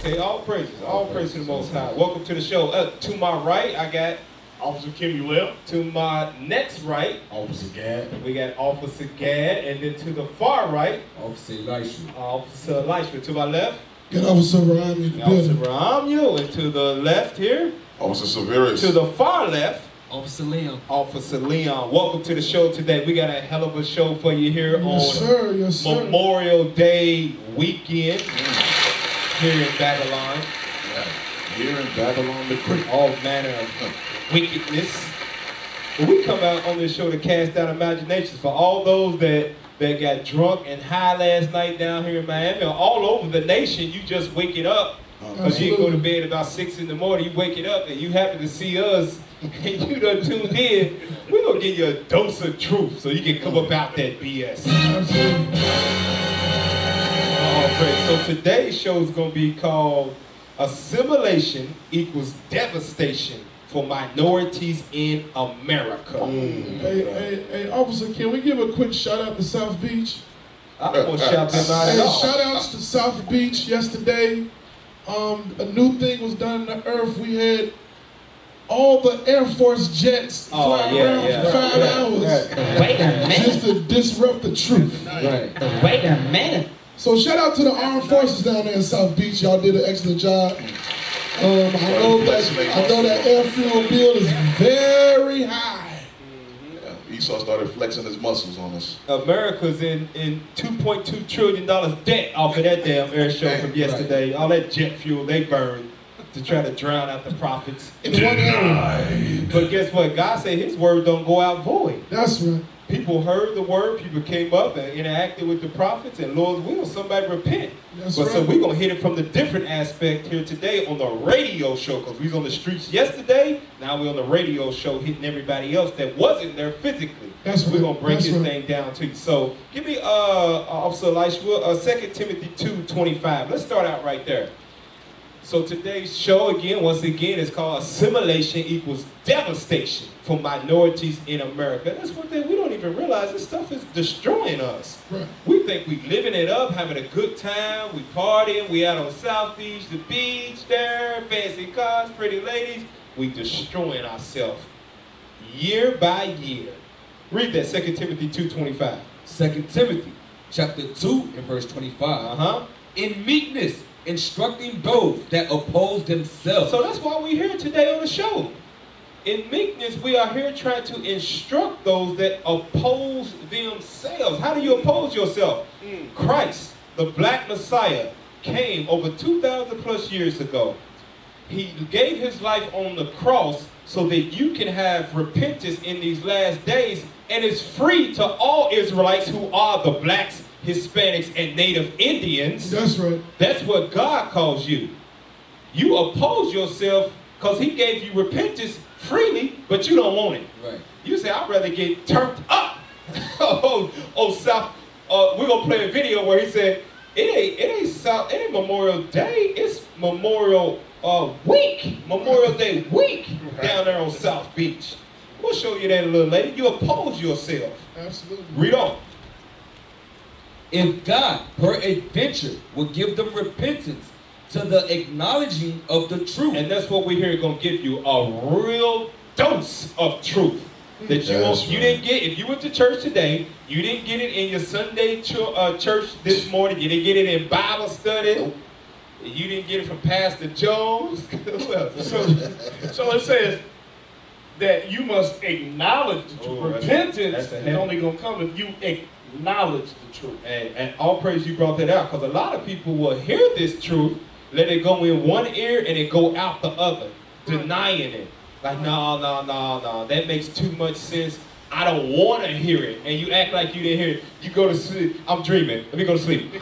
Okay, all praises to the Most High. Welcome to the show. To my right, I got Officer Kenny Left. To my next right, Officer Gad. we got Officer Gad, and then to the far right, Officer Elisha. Officer Elisha. To my left, Get Officer Ryan. Officer Ramyo, and to the left here, Officer Severus. to the far left, Officer Leon. Officer Leon. Welcome to the show today. We got a hell of a show for you here on Yes, sir. Memorial Day weekend here in Babylon. Yeah. Here in Babylon the Great. All manner of wickedness. But we come out on this show to cast down imaginations for all those that got drunk and high last night down here in Miami or all over the nation. You just wake it up because you go to bed about 6 in the morning. You wake it up and you happen to see us and you done tuned in. We're going to give you a dose of truth so you can come about that BS. So today's show is going to be called Assimilation equals Devastation for Minorities in America. Hey, Officer, can we give a quick shout out to South Beach? I'm going to shout them out. Hey, shout outs to South Beach yesterday. A new thing was done in the earth. We had all the Air Force jets flying around for 5 hours. Wait a minute. Just to disrupt the truth. Wait a minute. So shout out to the armed forces down there in South Beach. Y'all did an excellent job. I know that air fuel bill is very high. Yeah, Esau started flexing his muscles on us. America's in $2.2 trillion debt off of that damn air show from yesterday. All that jet fuel they burned to try to drown out the profits. In one area. But guess what? God said his word don't go out void. That's right. People heard the word, people came up and interacted with the prophets, and Lord's will, somebody repent. That's but right. So we're going to hit it from the different aspect here today on the radio show, because we was on the streets yesterday, now we're on the radio show hitting everybody else that wasn't there physically. That's so we're going to break That's this right. thing down to you. So give me, Officer Elisha, 2 Timothy 2:25. Let's start out right there. So today's show, once again, is called Assimilation equals Devastation for Minorities in America. And that's one thing we don't even realize. This stuff is destroying us. Right. We think we living it up, having a good time, we partying, we out on South Beach, the beach there, fancy cars, pretty ladies. We destroying ourselves year by year. Read that, 2 Timothy 2:25. 2 Timothy chapter 2 and verse 25. In meekness, instructing those that oppose themselves. So that's why we're here today on the show. In meekness, we are here trying to instruct those that oppose themselves. How do you oppose yourself? Christ, the black Messiah, came over 2,000 plus years ago. He gave his life on the cross so that you can have repentance in these last days, and it's free to all Israelites who are the blacks, Hispanics, and Native Indians. That's right. That's what God calls you. You oppose yourself because he gave you repentance freely, but you don't want it. Right. You say, I'd rather get turned up. South. We're gonna play a video where he said, it ain't Memorial Day, it's Memorial Week. Memorial Day week down there on South Beach. We'll show you that a little later. You oppose yourself. Absolutely. Read on. If God, peradventure, will give them repentance to the acknowledging of the truth. And that's what we're here going to give you, a real dose of truth. That you didn't get, if you went to church today, you didn't get it in your Sunday church this morning, you didn't get it in Bible study, you didn't get it from Pastor Jones. Who else? So it says that you must acknowledge the truth. Repentance is only going to come if you acknowledge the truth. And all praise you brought that out, because a lot of people will hear this truth, let it go in one ear and it go out the other, denying it. Like, no, that makes too much sense. I don't want to hear it. And you act like you didn't hear it. You go to sleep. I'm dreaming. Let me go to sleep.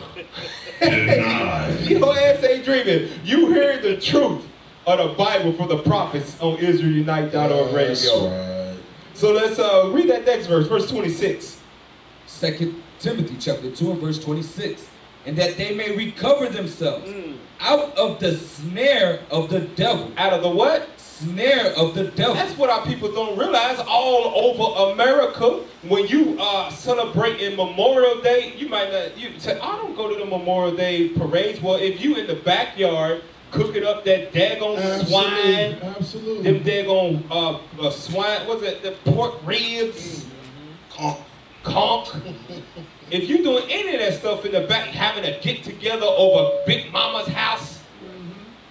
Your ass ain't dreaming. You hear the truth of the Bible from the prophets on IsraelUnite.org radio. Right. So let's read that next verse, verse 26. 2 Timothy chapter 2 and verse 26. And that they may recover themselves out of the snare of the devil. Out of the what? Snare of the devil. That's what our people don't realize. All over America, when you celebrating Memorial Day, you might not, you say, I don't go to the Memorial Day parades. Well, if you in the backyard cooking up that daggone swine. Absolutely. Them daggone swine, what's it, the pork ribs? Conch. If you're doing any of that stuff in the back, having a get together over Big Mama's house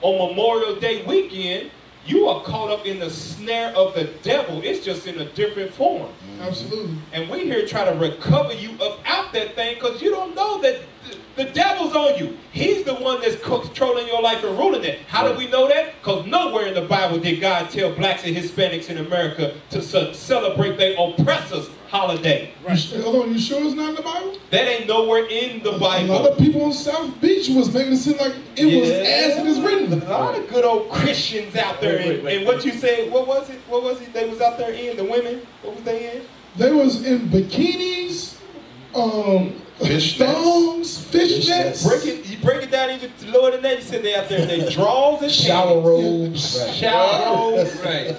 on Memorial Day weekend, you are caught up in the snare of the devil. It's just in a different form. Absolutely. And we here try to recover you up out that thing because you don't know that the devil's on you. He's the one that's controlling your life and ruling it. How do we know that? Because nowhere in the Bible did God tell blacks and Hispanics in America to celebrate their oppressors' holiday. Right. Hold on, you sure it's not in the Bible? That ain't nowhere in the Bible. A lot of people on South Beach was making it seem like it was as it is written. A lot of good old Christians out there. And what you said, what was it? What was it they was out there in? The women? What was they in? They was in bikinis, fish thongs, fish nets. You break it down even lower than that. You said they out there in their drawers and shower robes. Right. Shower robes. Right.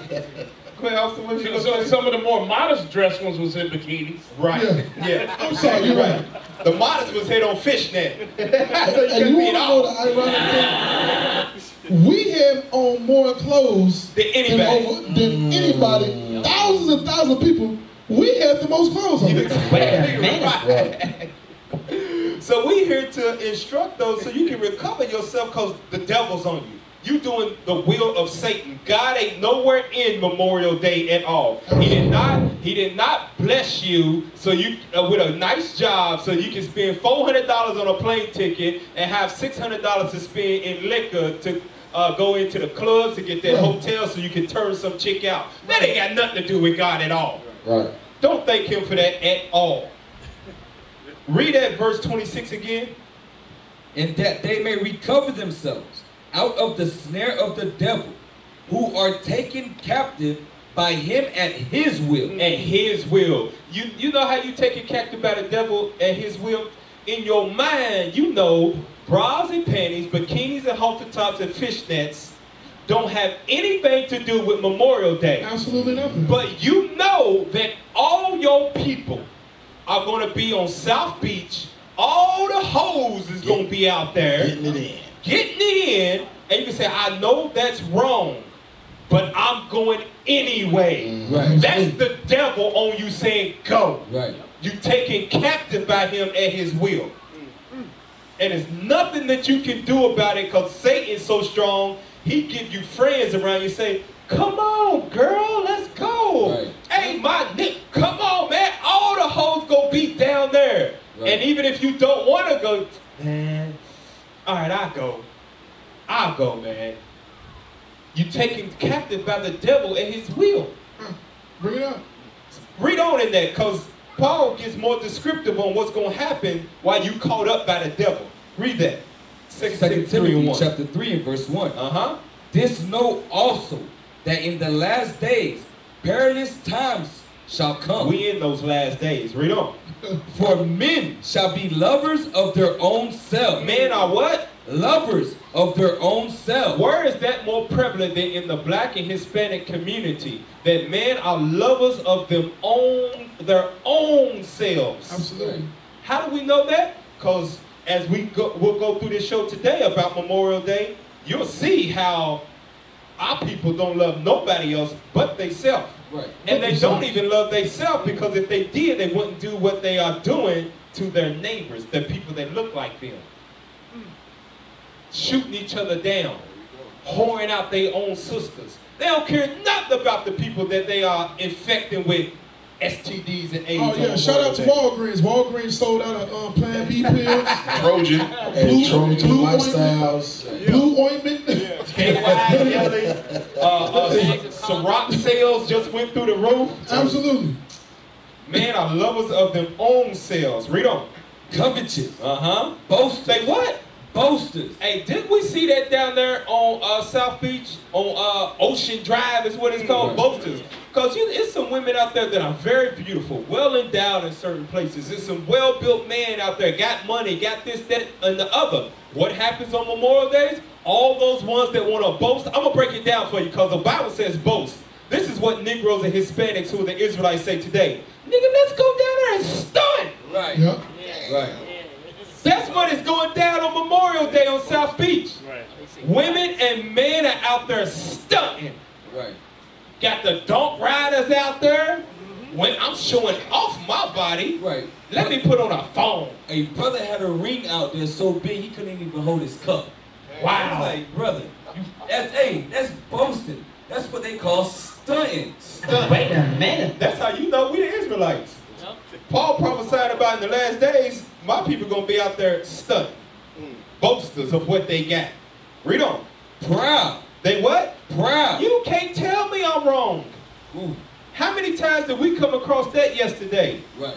So some of the more modest dressed ones was in bikinis. Right. Yeah. I'm sorry, you're right. The modest was hit on fishnet. So and you want to know the ironic thing? We have on more clothes than anybody. Thousands and thousands of people. We have the most clothes on. Wait a minute. So we here to instruct those so you can recover yourself because the devil's on you. You doing the will of Satan. God ain't nowhere in Memorial Day at all. He did not bless you so you with a nice job so you can spend $400 on a plane ticket and have $600 to spend in liquor to go into the clubs to get that hotel so you can turn some chick out. That ain't got nothing to do with God at all. Right. Don't thank him for that at all. Read that verse 26 again. And that they may recover themselves out of the snare of the devil, who are taken captive by him at his will. At his will. You know how you take it captive by the devil at his will? In your mind, you know bras and panties, bikinis and halter tops and fishnets don't have anything to do with Memorial Day. Absolutely nothing. But you know that all your people are going to be on South Beach. All the hoes is going to be out there. Getting it in. And you can say, I know that's wrong, but I'm going anyway. Right. That's the devil on you saying, go. Right. You taken captive by him at his will. And there's nothing that you can do about it because Satan's so strong, he give you friends around you say, come on, girl, let's go. Right. Hey, my Nick, come on, man. All the hoes go be down there. Right. And even if you don't want to go, man, all right, I'll go, man. You taken captive by the devil at his will. Bring it up. Read on in that, because Paul gets more descriptive on what's going to happen while you caught up by the devil. Read that. 2 Timothy chapter 3 and verse 1. This know also that in the last days perilous times shall come. We in those last days. Read on. For men shall be lovers of their own selves. Men are what? Lovers of their own selves. Where is that more prevalent than in the black and Hispanic community? That men are lovers of their own selves. Absolutely. How do we know that? Because as we'll go through this show today about Memorial Day, you'll see how our people don't love nobody else but themselves. Right. And they don't even love themselves because if they did, they wouldn't do what they are doing to their neighbors, the people that look like them. Shooting each other down, whoring out their own sisters. They don't care nothing about the people that they are infecting with STDs and AIDS. Oh yeah, shout out to Walgreens. Walgreens sold out of Plan B pills. Trojan. Blue lifestyles. Blue ointment. KY jelly. Ciroc sales just went through the roof. Absolutely. Men are lovers of their own selves. Read on. Covetous. Boast. Say what? Boasters. Hey, didn't we see that down there on South Beach? On Ocean Drive is what it's called, Boasters. Because it's some women out there that are very beautiful, well endowed in certain places. There's some well-built men out there, got money, got this, that, and the other. What happens on Memorial Days? All those ones that want to boast, I'm going to break it down for you because the Bible says boast. This is what Negroes and Hispanics, who are the Israelites, say today. Nigga, let's go down there and stun. Right. Yep. Right. That's what is going down on Memorial Memorial Day on South Beach. Right. Women and men are out there stunting. Right. Got the donk riders out there. When I'm showing off my body, Right. let me put on a phone. A brother had a ring out there so big he couldn't even hold his cup. Wow. Like, brother, that's boasting. That's what they call stunting. Wait a minute. That's how you know we the Israelites. Paul prophesied about in the last days, my people gonna be out there stunting. Boasters of what they got. Read on. Proud. They what? Proud. You can't tell me I'm wrong. Ooh. How many times did we come across that yesterday? Right.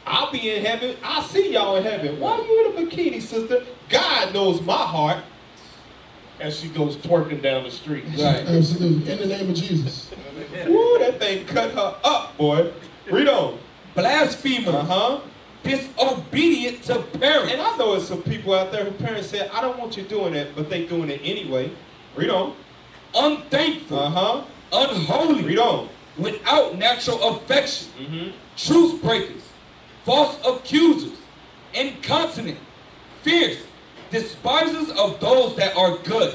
I'll be in heaven. I'll see y'all in heaven. Why are you in a bikini, sister? God knows my heart. As she goes twerking down the street. Right. Absolutely. In the name of Jesus. Woo, that thing cut her up, boy. Read on. Blasphemer. Disobedient to parents. And I know there's some people out there who parents said, I don't want you doing that, but they doing it anyway. Read on. Unthankful. Unholy. Read on. Without natural affection. Truce breakers. False accusers. Incontinent. Fierce. Despisers of those that are good.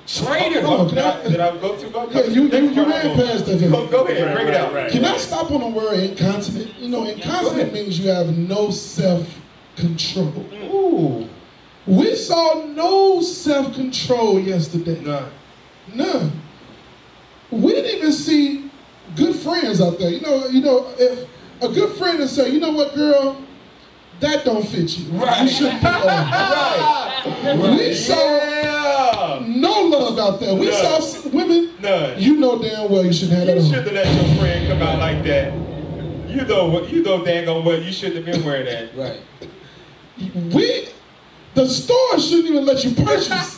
Traitors. Did I go too far? Yeah, you ran past that. Go ahead, bring it out. Can I stop on the word incontinent? You know, incontinent means you have no self-control. Ooh. We saw no self-control yesterday. None. We didn't even see good friends out there. You know, if a good friend would say, you know what, girl, that don't fit you. Right. You shouldn't put on. Right. We saw no love out there. We saw women. None. You know damn well you shouldn't have that You on. shouldn't have let your friend come out like that. You know daggone well you shouldn't have been wearing that. Right. The store shouldn't even let you purchase.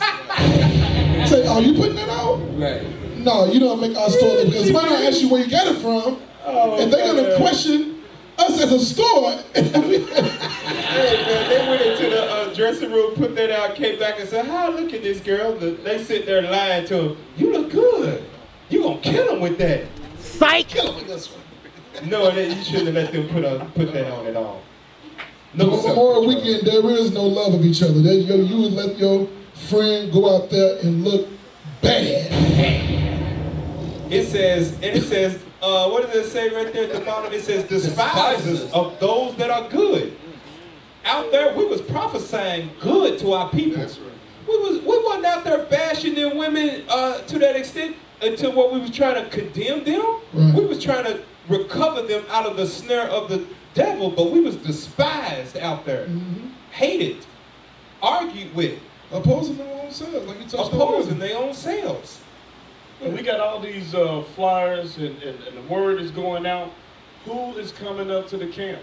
Say, oh, you putting that on? Right. No, you don't make our store look, because when I ask you where you get it from, and they're gonna question us as a store. Hey man, they went into the dressing room, put that out, came back and said, "How look at this girl?" They sit there lying to him. You look good. You gonna kill him with that? Psych. Kill him with this one. No, you shouldn't have let them put that on at all. No. Memorial weekend, there is no love of each other. You would let your friend go out there and look bad. It says, what does it say right there at the bottom? It says, despisers of those that are good. Out there, we was prophesying good to our people. That's right. We wasn't out there bashing them women to that extent until what we was trying to condemn them. Right. We was trying to recover them out of the snare of the devil, but we was despised out there, hated, argued with, opposing their own selves, like you touched on. opposing their own selves. And we got all these flyers and the word is going out. Who is coming up to the camp?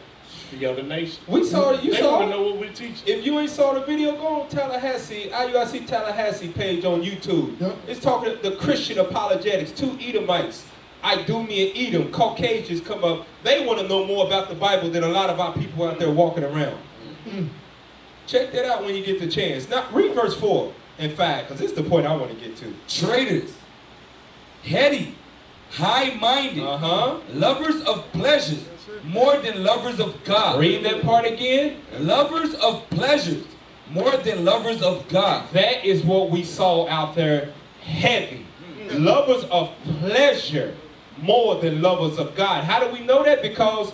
The other nation. We saw it. They want to know what we teach. If you ain't saw the video, go on Tallahassee, IUIC Tallahassee page on YouTube. Yep. It's talking the Christian apologetics. 2 Edomites, Idumea, Edom, Caucasians come up. They want to know more about the Bible than a lot of our people out there walking around. Check that out when you get the chance. Now, read verse 4 and 5, because this is the point I want to get to. Traitors. Heady. High-minded. Lovers of pleasures more than lovers of God. Read that part again. Lovers of pleasures more than lovers of God. That is what we saw out there heavy. Lovers of pleasure more than lovers of God. How do we know that? Because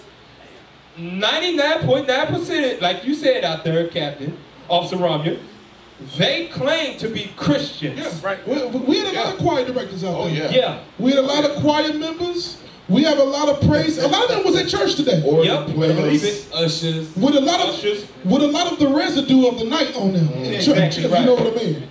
99.9%, like you said out there, Captain, Officer Romeo, they claim to be Christians. Yeah, right. We had a lot of choir directors out there. Yeah. We had a lot of choir members. We have a lot of praise. A lot of them was at church today. Yep, believe it. Ushers. With a lot of the residue of the night on them in church, if you know what I mean.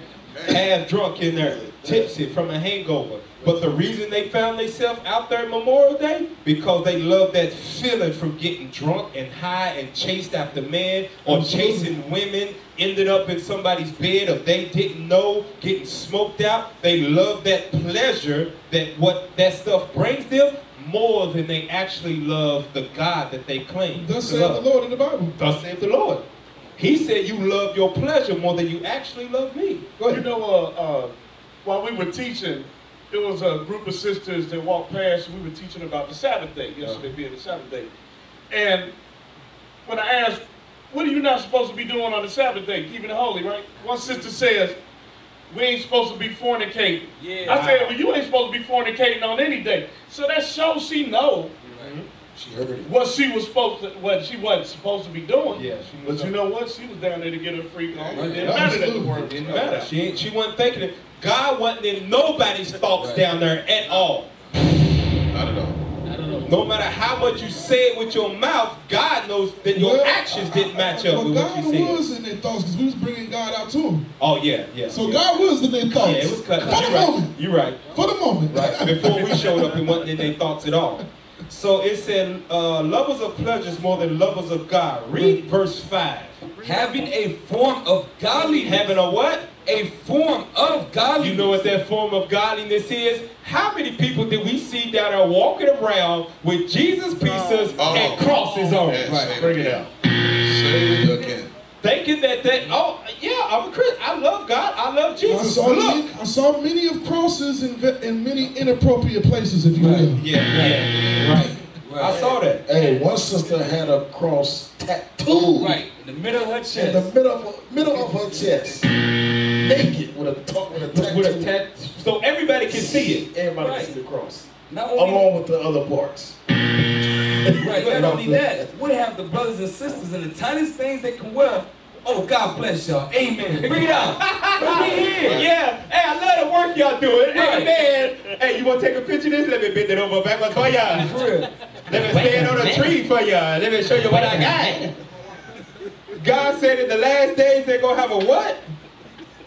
Half drunk in there, tipsy from a hangover. But the reason they found themselves out there Memorial Day, because they love that feeling from getting drunk and high and chased after men or chasing women, ended up in somebody's bed or they didn't know, getting smoked out. They love that pleasure that what that stuff brings them more than they actually love the God that they claim. Thus saith the Lord in the Bible. Thus saith the Lord. He said you love your pleasure more than you actually love me. Go ahead. You know, while we were teaching, there was a group of sisters that walked past and we were teaching about the Sabbath day, yesterday being the Sabbath day. And when I asked, what are you not supposed to be doing on the Sabbath day? Keeping it holy, right? One sister says, we ain't supposed to be fornicating. Yeah. I said, well, you ain't supposed to be fornicating on any day. So that shows she know She heard it. what she wasn't supposed to be doing. Yeah, but you know what? She was down there to get her freak on. It didn't Yeah, matter that the absolutely. word It didn't matter. She wasn't thinking it. God wasn't in nobody's thoughts down there at all. Not at all. No matter how much you say it with your mouth, God knows that your actions didn't match up with what God you said. was in their thoughts because we was bringing God out to them. Oh yeah, yeah. So yeah. God was in their thoughts. Yeah, it was cut. For the moment. You're right. For the moment. Right. Before we showed up, it wasn't in their thoughts at all. So it said, lovers of pleasures more than lovers of God. Read verse 5. Having a form of godliness. Having a what? A form of godliness. You know what that form of godliness is? How many people did we see down there walking around with Jesus pieces and crosses on? Yes, Right. Bring it out. Say it again. Thinking that yeah, I'm a Christian. I love God. I love Jesus. I saw many of crosses in many inappropriate places, if you will. Yeah. Right. I saw that. Hey, one sister had a cross tattooed Right, in the middle of her chest. in the middle of her chest, naked with a tattoo. With a tattoo, so everybody can see it. Everybody can see the cross, Not only, along with the other parts. right, not only that, we have the brothers and sisters in the tiniest things they can wear. Oh, God bless y'all. Amen. Bring it out. Bring it here. Yeah. Hey, I love the work y'all doing. Right. Hey, man. Hey, you want to take a picture of this? Let me bend it over backwards for y'all. For real. Let me stand on a tree for y'all. Let me show you what I got. God said in the last days they're going to have a what?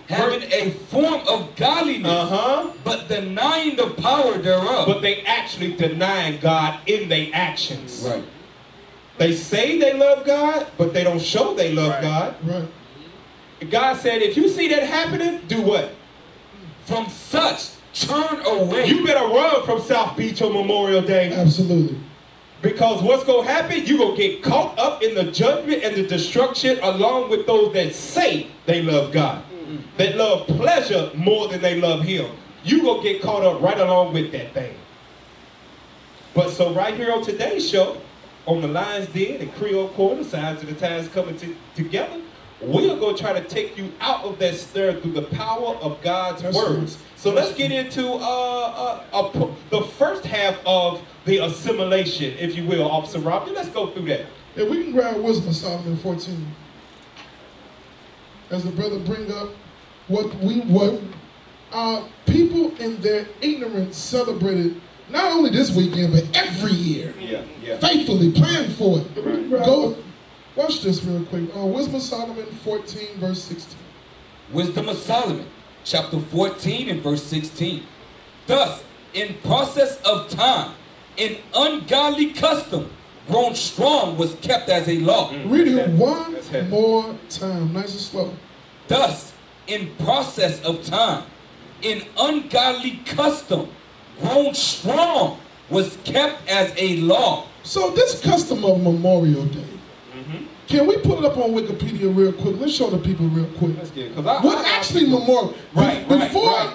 Having a form of godliness, but denying the power thereof. But they actually denying God in their actions. Right. They say they love God, but they don't show they love God. Right. God said, if you see that happening, do what? From such, turn away. You better run from South Beach on Memorial Day. Absolutely. Because what's going to happen, you're going to get caught up in the judgment and the destruction along with those that say they love God. That love pleasure more than they love Him. You're going to get caught up right along with that thing. But so right here on today's show, on the Lions Den and Creole Corner, Signs of the Times coming together, we are going to try to take you out of that snare through the power of God's words. So let's get into the first half of the assimilation, if you will, Officer Robbie. Let's go through that. If we can grab Wisdom of Solomon 14. As the brother bring up what people in their ignorance celebrated not only this weekend, but every year. Yeah. Faithfully planned for it. Right. Go, watch this real quick. Wisdom of Solomon 14, verse 16. Wisdom of Solomon, chapter 14 and verse 16. Thus, in process of time, an ungodly custom grown strong was kept as a law. Read it one more time, nice and slow. Thus, in process of time, an ungodly custom grown strong was kept as a law. So this custom of Memorial Day, can we put it up on Wikipedia real quick? Let's show the people real quick. Let's get it. What actually Memorial? Right, before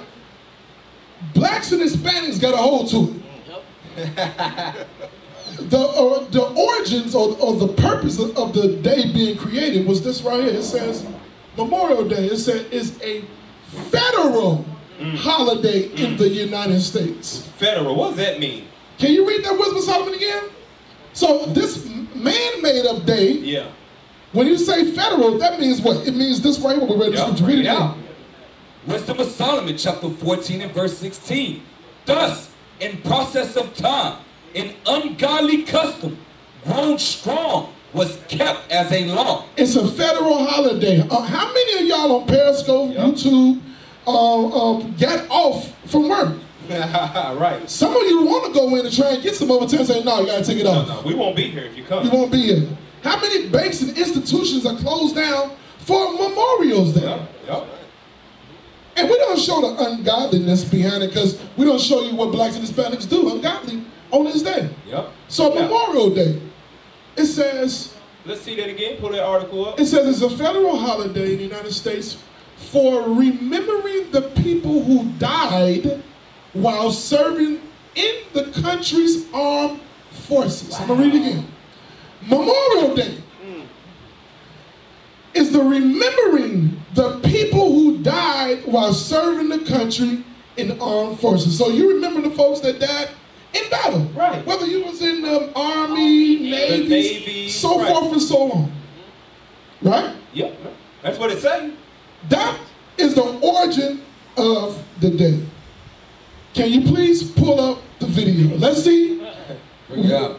blacks and Hispanics got a hold to it. The origins or the purpose of the day being created was this right here. It says Memorial Day. It says is a federal holiday in the United States. Federal, what does that mean? Can you read that Wisdom of Solomon again? So this man-made up day, when you say federal, that means what? It means this right here. We read the scripture. Read it out. Wisdom of Solomon, chapter 14 and verse 16. Thus, in process of time, an ungodly custom grown strong was kept as a law. It's a federal holiday. How many of y'all on Periscope, YouTube, get off from work? Right. Some of you want to go in and try and get some overtime and say, no, you got to take it off. No, we won't be here if you come. You won't be here. How many banks and institutions are closed down for Memorial's Day? Yep. And we don't show the ungodliness behind it because we don't show you what blacks and Hispanics do ungodly on this day. So Memorial Day, it says... Let's see that again. Pull that article up. It says it's a federal holiday in the United States for remembering the people who died while serving in the country's armed forces. I'm going to read it again. Memorial Day is the remembering the people who died while serving the country in the armed forces. So you remember the folks that died in battle. Right. Whether you was in the Army, Navy, so forth and so on. Right? Yep. That's what it's saying. That is the origin of the day. Can you please pull up the video? Let's see. Bring it out.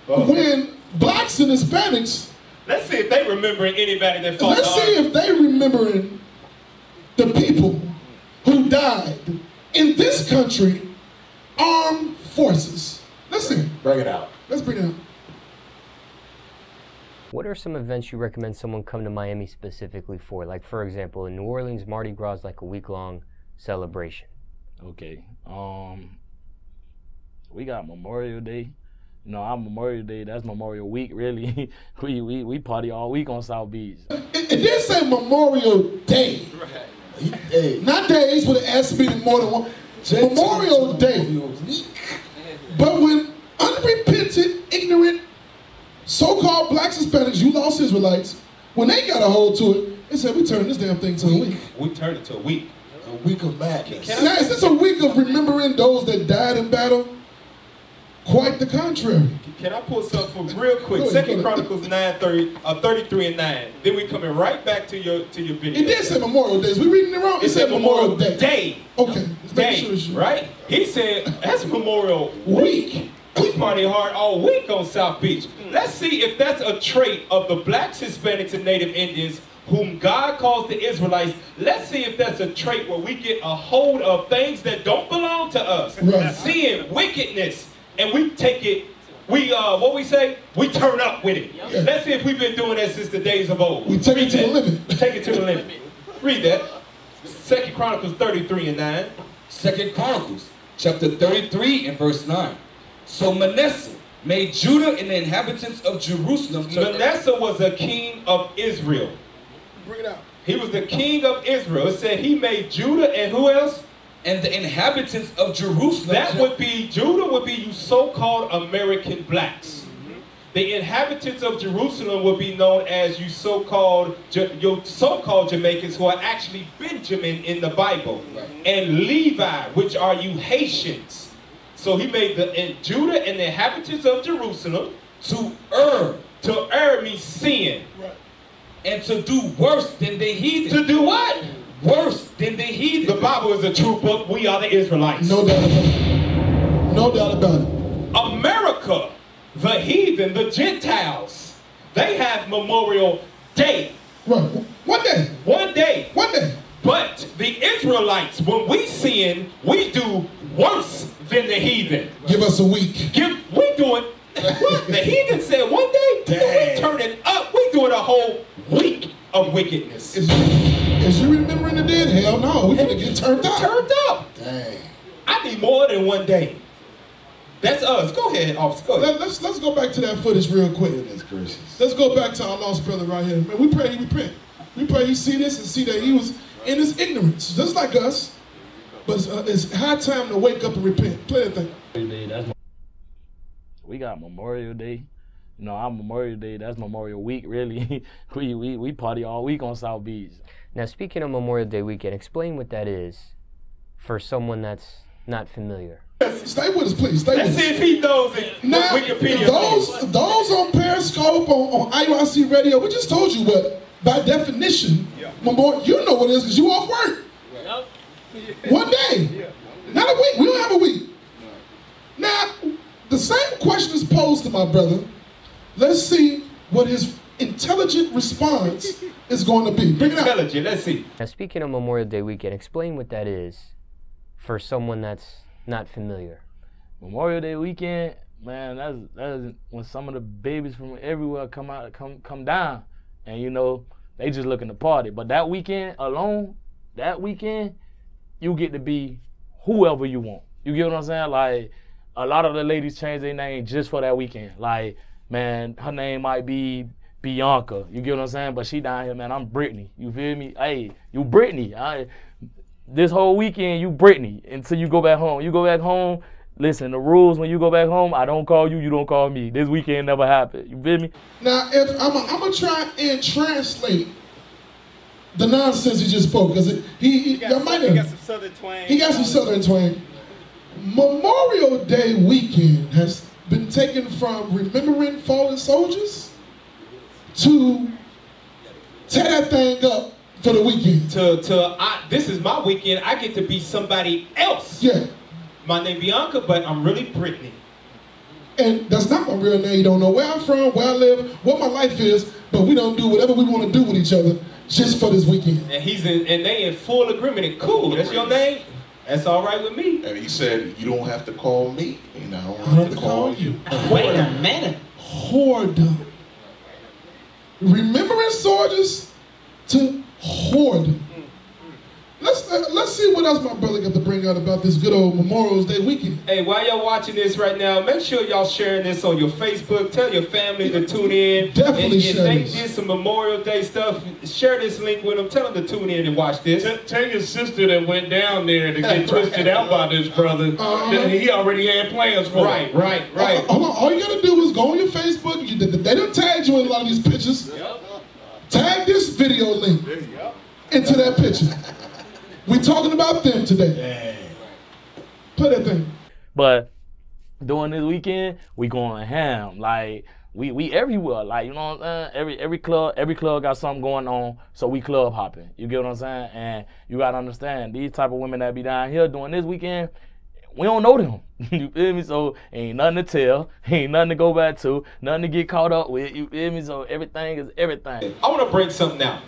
When blacks and Hispanics, let's see if they remembering anybody that fought. Let's see if they remembering the people who died in this country, armed forces. Let's see. Bring it out. Let's bring it out. What are some events you recommend someone come to Miami specifically for? Like, for example, in New Orleans, Mardi Gras is like a week-long celebration. Okay. We got Memorial Day. You know, our Memorial Day, that's Memorial Week, really. we party all week on South Beach. It did say Memorial Day. Right. Hey. Not days, but it has to be more than one. Memorial Day. But when unrepentant, ignorant, so-called blacks, Hispanics, you lost Israelites, when they got a hold to it, they said, we turn this damn thing to a week. We turned it to a week. A week of madness. Now, is this a week of remembering those that died in battle? Quite the contrary. Can I pull something real quick? Second Chronicles 33 and 9. Then we coming right back to your video. It did say Memorial Day. Is we reading it wrong? It said Memorial Day. Okay. Day, right? He said that's Memorial Week. We party hard all week on South Beach. Let's see if that's a trait of the blacks, Hispanics, and Native Indians whom God calls the Israelites. Let's see if that's a trait where we get a hold of things that don't belong to us. Right. Seeing wickedness. And we take it, what we say? We turn up with it. Yeah. Let's see if we've been doing that since the days of old. We take it to the limit. Take it to the limit. Read that. Second Chronicles 33 and 9. Second Chronicles, chapter 33 and verse 9. So Manasseh made Judah and the inhabitants of Jerusalem. Manasseh was a king of Israel. Bring it out. He was the king of Israel. It said he made Judah and who else? And the inhabitants of Jerusalem. That would be, Judah would be you so-called American blacks. The inhabitants of Jerusalem would be known as you so-called Jamaicans, who are actually Benjamin in the Bible. Right. And Levi, which are you Haitians. So he made Judah and the inhabitants of Jerusalem to err. To err means sin. Right. And to do worse than the heathen. To do what? Worse than the heathen. The Bible is a true book. We are the Israelites. No doubt about it. No doubt about it. America, the heathen, the Gentiles, they have Memorial Day. Right. One day. One day. One day. But the Israelites, when we sin, we do worse than the heathen. Give us a week. We doing what? The heathen said one day. We turning up. We doing a whole week of wickedness. Is you remembering the dead? Hell no. We finna get turned up. Turned up. Dang. I need more than one day. That's us. Go ahead, officer. Go ahead. Let's go back to that footage real quick. Let's go back to our lost brother right here. Man, we pray he repent. We pray he see this and see that he was in his ignorance, just like us. But it's high time to wake up and repent. Play that thing. We got Memorial Day. You know, our Memorial Day, that's Memorial Week, really. we party all week on South Beach. Now, speaking of Memorial Day weekend, explain what that is for someone that's not familiar. Stay with us, please. Stay with us. Let's see if he knows it. Now, Wikipedia. Those on Periscope, on IUIC Radio, we just told you what, by definition, Memorial, you know what it is because you off work. Right. One day. Not a week. We don't have a week. Now, the same question is posed to my brother. Let's see what his intelligent response is going to be. Bring it out. Intelligent, let's see. Now, speaking of Memorial Day weekend, explain what that is for someone that's not familiar. Memorial Day weekend, man, that's when some of the babies from everywhere come down, and you know they just looking to party. But that weekend alone, you get to be whoever you want. You get what I'm saying? Like a lot of the ladies change their name just for that weekend. Like, man, her name might be Bianca. You get what I'm saying? But she down here, man, I'm Brittany. You feel me? Hey, you Brittany. This whole weekend, you Brittany until you go back home. You go back home, listen, the rules when you go back home, I don't call you, you don't call me. This weekend never happened. You feel me? Now, if I'm gonna try and translate the nonsense he just spoke, because he got some southern twang. He got some southern twang. Memorial Day weekend has been taken from remembering fallen soldiers to tear that thing up for the weekend. This is my weekend. I get to be somebody else. Yeah. My name Bianca, but I'm really Brittany. And that's not my real name. You don't know where I'm from, where I live, what my life is, but we don't do whatever we want to do with each other just for this weekend. And they in full agreement. And cool, that's your name? That's all right with me. And he said, you don't have to call me, and I don't have to call you. Wait a minute. Whoredom. Remembering soldiers to whoredom. Let's see what else my brother got to bring out about this good old Memorial Day weekend. Hey, while y'all watching this right now, make sure y'all sharing this on your Facebook. Tell your family to tune in. Definitely share they this. did some Memorial Day stuff. Share this link with them. Tell them to tune in and watch this. Tell your sister that went down there to get twisted out by this brother that he already had plans for. Right. All you gotta do is go on your Facebook. They don't tag you in a lot of these pictures. Yep. Tag this video link into that picture. We talking about them today. Play that thing. But during this weekend, we going ham. Like we everywhere. Like, you know what I'm saying? Every club got something going on, so we club hopping. You get what I'm saying? And you gotta understand, these type of women that be down here doing this weekend, we don't know them. You feel me? So ain't nothing to tell, ain't nothing to go back to, nothing to get caught up with. You feel me? So everything is everything. I want to bring something out.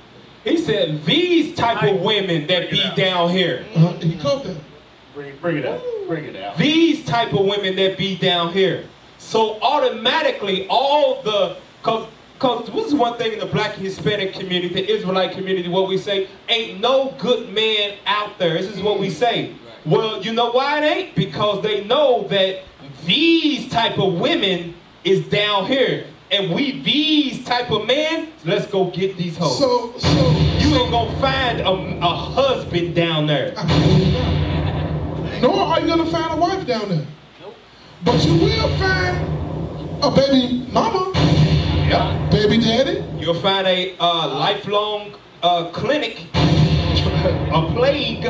He said these type of women that be down here. He caught that. Bring it out. Bring it out. These type of women that be down here. So automatically cause this is one thing in the Black and Hispanic community, the Israelite community, what we say, ain't no good man out there. This is what we say. Well, you know why it ain't? Because they know that these type of women is down here. And we these type of men, let's go get these hoes. So you ain't gonna find a husband down there. Nor are you gonna find a wife down there. Nope. But you will find a baby mama. Yep. Baby daddy. You'll find a lifelong clinic, a plague.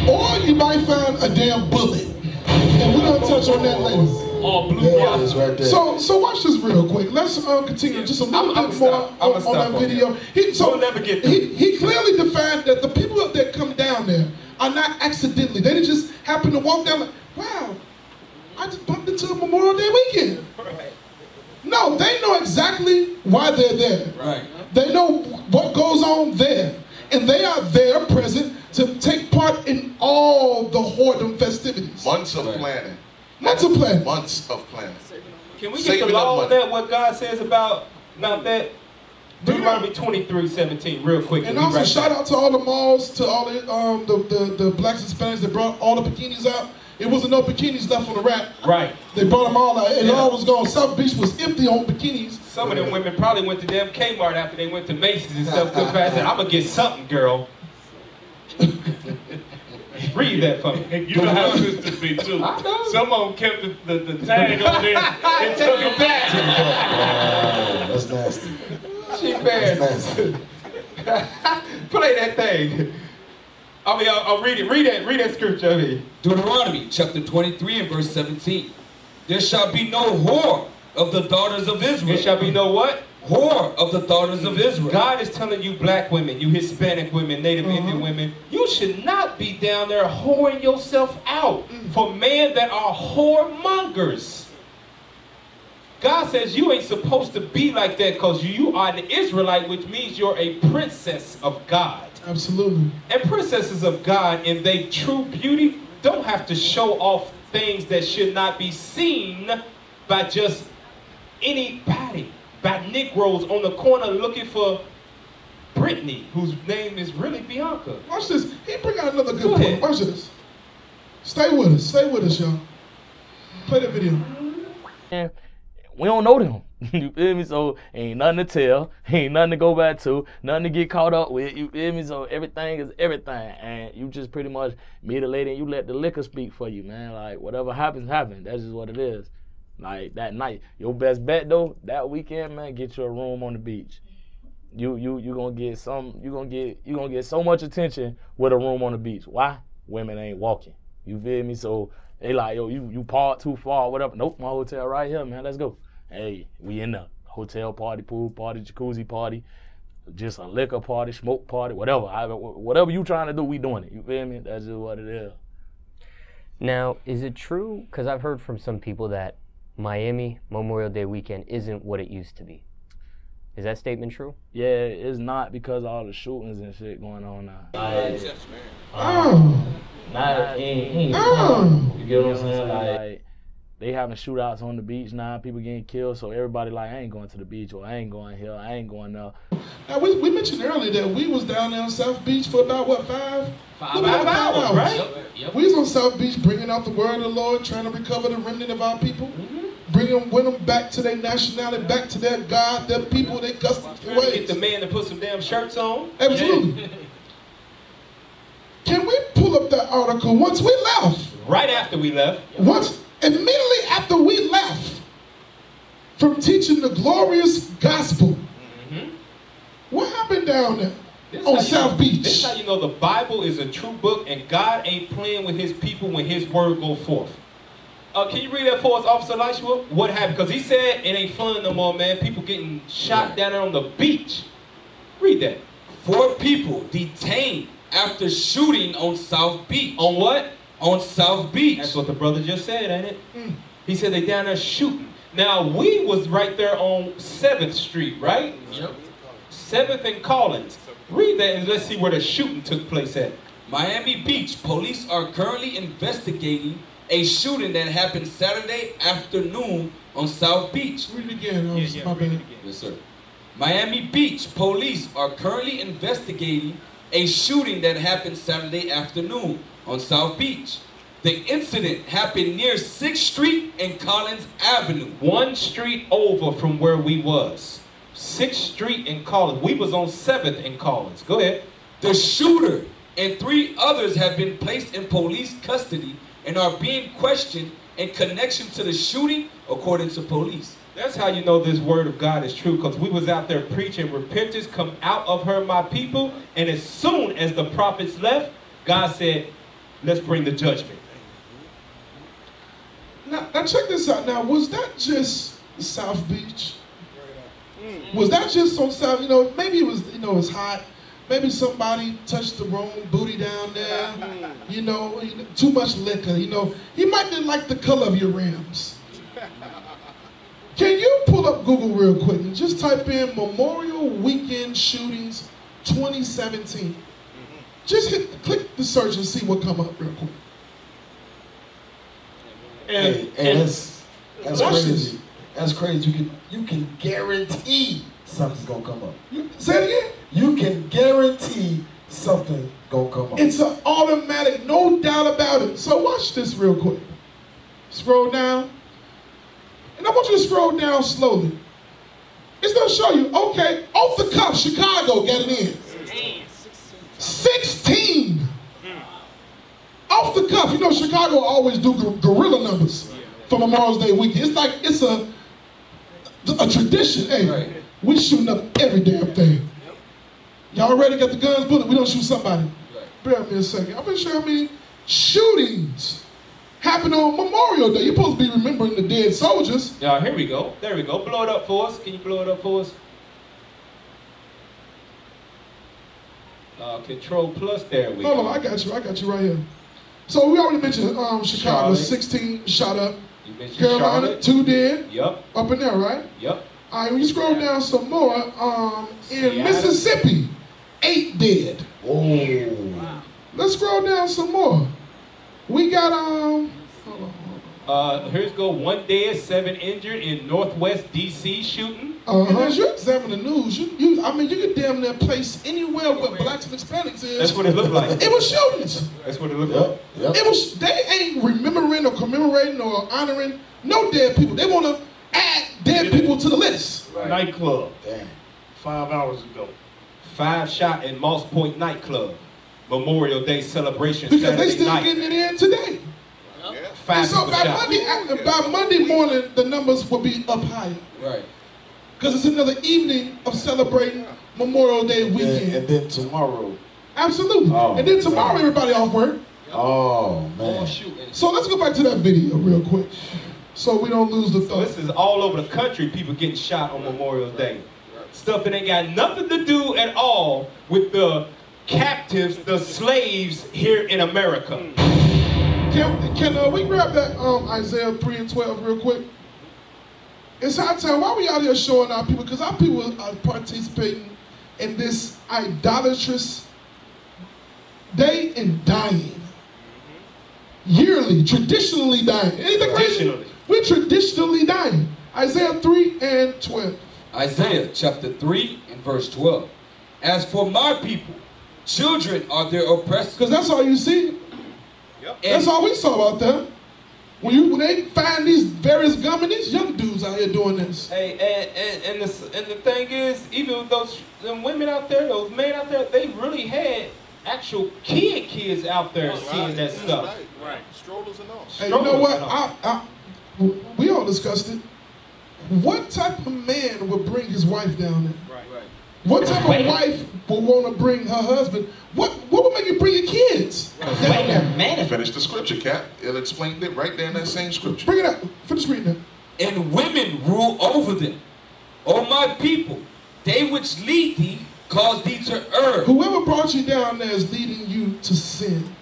Or you might find a damn bullet. And we're gonna touch on that later. All blue eyes right there. So watch this real quick. Let's continue just a little bit more on that video. We'll never get there. He clearly defined that the people that come down there are not accidentally. They didn't just happen to walk down like, wow, I just bumped into a Memorial Day weekend. Right. No, they know exactly why they're there. Right. They know what goes on there. And they are there present to take part in all the whoredom festivities. Months of planning. Months of planning. Months of planning. Can we get the law on that, what God says about that? Deuteronomy 23:17, real quick. And also shout out to all the malls, to all the blacks and Hispanics that brought all the bikinis out. It wasn't no bikinis left on the rack. Right. They brought them all out. And all was gone. South Beach was empty on bikinis. Some of them women probably went to damn Kmart after they went to Macy's and stuff. Because I said, I'm going to get something, girl. Read that for me. You know how sisters be too. I know. Some of them kept the tag on there and took it back. That's nasty. She bad. Play that thing. I mean, I'll read it. Read that scripture. I mean. Deuteronomy chapter 23 and verse 17. There shall be no whore of the daughters of Israel. There shall be no what? Whore of the daughters of Israel. God is telling you black women, you Hispanic women, Native Indian women, you should not be down there whoring yourself out for men that are whoremongers. God says you ain't supposed to be like that because you are an Israelite, which means you're a princess of God. Absolutely. And princesses of God in their true beauty don't have to show off things that should not be seen by just anybody. By Negroes on the corner looking for Brittany, whose name is really Bianca. Watch this. He bring out another good point. Watch this. Stay with us. Stay with us, y'all. Play the video. And we don't know them. You feel me? So ain't nothing to tell, ain't nothing to go back to, nothing to get caught up with. You feel me? So everything is everything, and you just pretty much meet a lady and you let the liquor speak for you, man. Like whatever happens, happens. That's just what it is. Like that night, your best bet though, that weekend, man, get you a room on the beach. You gonna get so much attention with a room on the beach. Why? Women ain't walking. You feel me? So they like, yo, you park too far, whatever. Nope, my hotel right here, man. Let's go. Hey, we in the hotel party, pool party, jacuzzi party, just a liquor party, smoke party, whatever. Whatever you trying to do, we doing it. You feel me? That's just what it is. Now, is it true? Because I've heard from some people that Miami Memorial Day weekend isn't what it used to be. Is that statement true? Yeah, it's not because of all the shootings and shit going on now. You get what I'm saying? Like, they having shootouts on the beach now, people getting killed, so everybody like, I ain't going to the beach, or I ain't going here, I ain't going there. Now, we mentioned earlier that we was down there on South Beach for about, what, five hours, right? Yep. We was on South Beach bringing out the word of the Lord, trying to recover the remnant of our people, bring them back to their nationality, back to their God, their people, their customs. Get the man to put some damn shirts on. Absolutely. Can we pull up that article once we left? Right after we left. Immediately after we left from teaching the glorious gospel. What happened down there on South Beach? This is how you know the Bible is a true book and God ain't playing with his people when his word go forth. Can you read that for us, Officer Lishua? What happened? Because he said it ain't fun no more, man. People getting shot down there on the beach. Read that. 4 people detained after shooting on South Beach. On what? On South Beach. That's what the brother just said, ain't it? He said they down there shooting. Now, we was right there on 7th Street, right? Yep. 7th and Collins. Read that and let's see where the shooting took place at. Miami Beach. Police are currently investigating a shooting that happened Saturday afternoon on South Beach. Read it again. Read it again. Yes, sir. Miami Beach. Police are currently investigating a shooting that happened Saturday afternoon on South Beach. The incident happened near 6th Street and Collins Avenue. 1 street over from where we was. 6th Street and Collins. We was on 7th and Collins. Go ahead. The shooter and 3 others have been placed in police custody and are being questioned in connection to the shooting, according to police. That's how you know this word of God is true, because we was out there preaching repentance, come out of her, my people, and as soon as the prophets left, God said, let's bring the judgment. Now check this out. Now, was that just South Beach? Was that just on South, maybe it was, it's hot. Maybe somebody touched the wrong booty down there. Too much liquor, He might not like the color of your rims. Can you pull up Google real quick and just type in Memorial Weekend Shootings 2017? Just click the search and see what come up real quick. That's crazy. That's crazy. You can guarantee something's gonna come up. Say it again. You can guarantee something gonna come up. It's an automatic, no doubt about it. So watch this real quick. Scroll down. And I want you to scroll down slowly. It's gonna show you, okay, off the cuff, Chicago got it in. 16. Off the cuff. Chicago always do gorilla numbers for Memorial Day weekend. It's like, it's a tradition. Hey, we shooting up every damn thing. Y'all already got the guns, bullet, we don't shoot somebody. Bear with me a second. I'm gonna show you how many shootings happened on Memorial Day. You're supposed to be remembering the dead soldiers. Yeah, here we go. There we go. Blow it up for us. Can you blow it up for us? Control plus, there we go. Hold on, I got you right here. So we already mentioned Chicago, Charlotte. 16 shot up. You mentioned Carolina, Charlotte. 2 dead. Yep. Up in there, right? Yep. All right, when you scroll down some more, in Seattle. Mississippi, 8 dead. Oh. Wow. Let's scroll down some more. We got, hold on. Here's go 1 dead, 7 injured in Northwest DC shooting. As you examine the news, you could damn near place anywhere where blacks and Hispanics is. That's what it looked like. It was shootings. That's what it looked like. Yep. They ain't remembering or commemorating or honoring no dead people. They want to add dead people to the list. Right. Nightclub. Damn. 5 hours ago. 5 shot in Moss Point nightclub. Memorial Day celebration Because Saturday they still night. getting it in today. Yeah. 5 And so shots. by Monday morning, the numbers will be up higher. Right. Because it's another evening of celebrating Memorial Day weekend. And then tomorrow. Absolutely. Oh, and then tomorrow, everybody off work. Oh, man. So let's go back to that video real quick, so we don't lose the So thought. this is all over the country, people getting shot on Memorial Day. Stuff that ain't got nothing to do at all with the captives, the slaves here in America. Can we grab that Isaiah 3 and 12 real quick? It's high time. Why are we out here showing our people? Because our people are participating in this idolatrous day and dying. Yearly, traditionally dying. Anything crazy? We're traditionally dying. Isaiah 3 and 12. Isaiah chapter 3 and verse 12. As for my people, children are their oppressors. Because that's all you see. Yep. That's all we saw out there. When they find these various government, these young dudes out here doing this. Hey, and the thing is, even those them women out there, those men out there, they really had actual kids out there seeing that stuff. Right. Strollers and all. Hey, you know what? We all discussed it. What type of man would bring his wife down there? Right. What type of wife would want to bring her husband? What would make you bring your kids? Wait a minute. Finish the scripture, Cap. It explained it right there in that same scripture. Bring it up. Finish reading it. And women rule over them. O my people, they which lead thee cause thee to err. Whoever brought you down there is leading you to sin.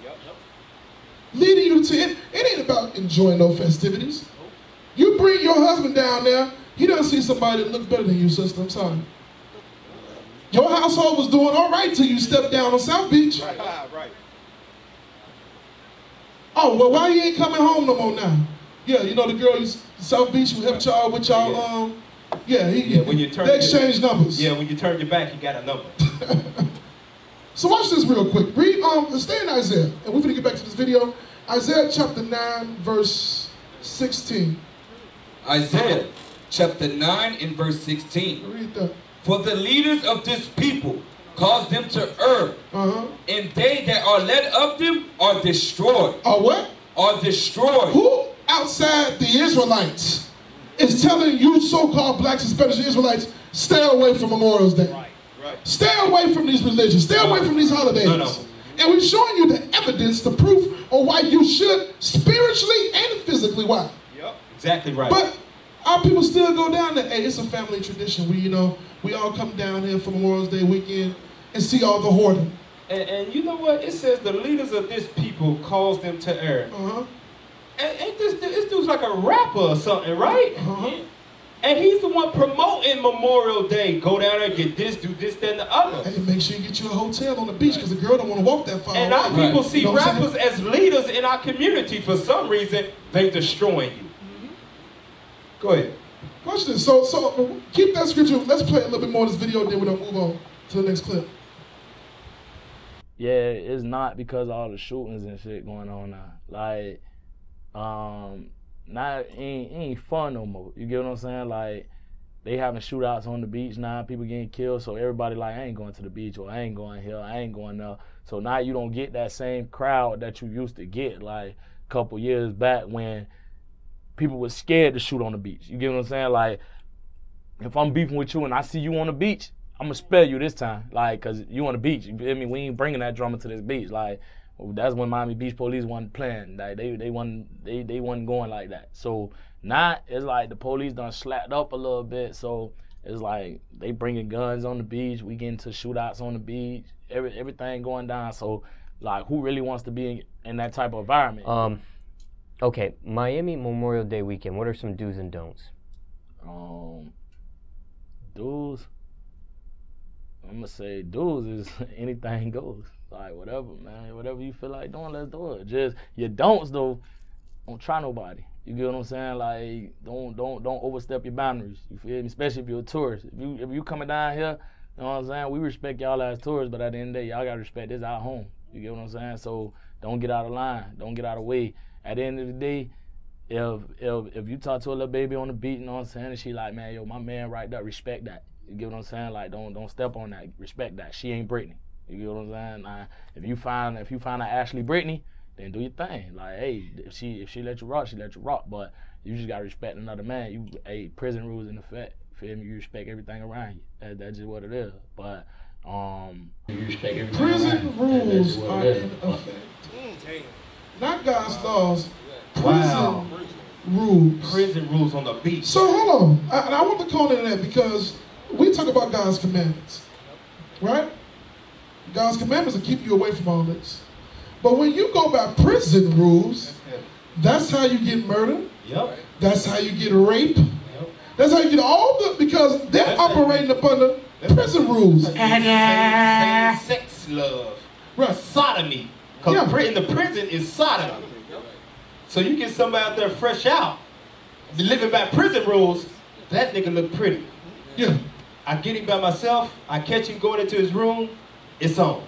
Leading you to it. It ain't about enjoying no festivities. You bring your husband down there, he doesn't see somebody that looks better than you, sister. I'm sorry. Your household was doing all right till you stepped down on South Beach. Right. Oh, well, why you ain't coming home no more now? Yeah, you know the girl you South Beach who helped y'all with y'all, when you turn they exchange numbers. Yeah, when you turn your back, you got a number. So watch this real quick. Read, stay in Isaiah, and we're gonna get back to this video. Isaiah chapter 9, verse 16. Isaiah chapter 9 and verse 16. Read that. For the leaders of this people cause them to err, and they that are led of them are destroyed. Are what? Are destroyed. Who outside the Israelites is telling you so-called blacks, Hispanics, and Israelites, stay away from Memorial Day? Right. Stay away from these religions. Stay away from these holidays. No. And we're showing you the evidence, the proof of why you should spiritually and physically. Why? Yep. Exactly right. But our people still go down there. Hey, it's a family tradition. We all come down here for Memorial Day weekend and see all the hoarding. And you know what? It says the leaders of this people cause them to err. And ain't this dude's like a rapper or something, right? And he's the one promoting Memorial Day. Go down there, get this, do this, that, and the other. Hey, make sure you get you a hotel on the beach because the girl don't want to walk that far. And our people see You know what I'm rappers as leaders in our community. For some reason, they destroying you. Go ahead. Watch this. So keep that scripture. Let's play a little bit more of this video, then we're going to move on to the next clip. Yeah, it's not because of all the shootings and shit going on now. Like, it ain't fun no more. You get what I'm saying? Like, they having shootouts on the beach now, people getting killed, so everybody like, I ain't going to the beach, or I ain't going here, I ain't going there. So now you don't get that same crowd that you used to get, like a couple years back when people were scared to shoot on the beach. You get what I'm saying? Like, if I'm beefing with you and I see you on the beach, I'm gonna spare you this time, like, cause you on the beach. You feel me? We ain't bringing that drama to this beach. Like, that's when Miami Beach police wasn't playing. Like, they wasn't going like that. So now it's like the police done slacked up a little bit. So it's like they bringing guns on the beach. We getting to shootouts on the beach. Everything going down. So like, who really wants to be in that type of environment? Okay, Miami Memorial Day weekend. What are some do's and don'ts? Do's. I'm gonna say do's is anything goes. Like, whatever, man. Whatever you feel like doing, let's do it. Just your don'ts though, don't try nobody. You get what I'm saying? Like, don't overstep your boundaries. You feel me? Especially if you're a tourist. If you coming down here, you know what I'm saying? We respect y'all as tourists, but at the end of the day, y'all gotta respect this our home. You get what I'm saying? So don't get out of line. Don't get out of the way. At the end of the day, if you talk to a little baby on the beat, you know what I'm saying, and she like, man, yo, my man right there, respect that. You get what I'm saying? Like, don't step on that. Respect that. She ain't Britney. You get what I'm saying? If you find an Ashley Britney, then do your thing. Like, hey, if she let you rock, she let you rock. But you just gotta respect another man. Prison rules in effect. Feel me? You respect everything around you. That's just what it is. But you respect everything prison rules are in effect. Not God's laws. Prison rules. Prison rules on the beach. So hold on, and I want to call in that because we talk about God's commandments, right? God's commandments will keep you away from all this. But when you go by prison rules, that's how you get murdered. Yep. That's how you get rape. Yep. That's how you get all the, because they're operating up under prison rules. Same sex love. Right. Sodomy. Because in the prison is sodomy. So you get somebody out there fresh out, living by prison rules, that nigga look pretty. Yeah. I get him by myself, I catch him going into his room, it's on.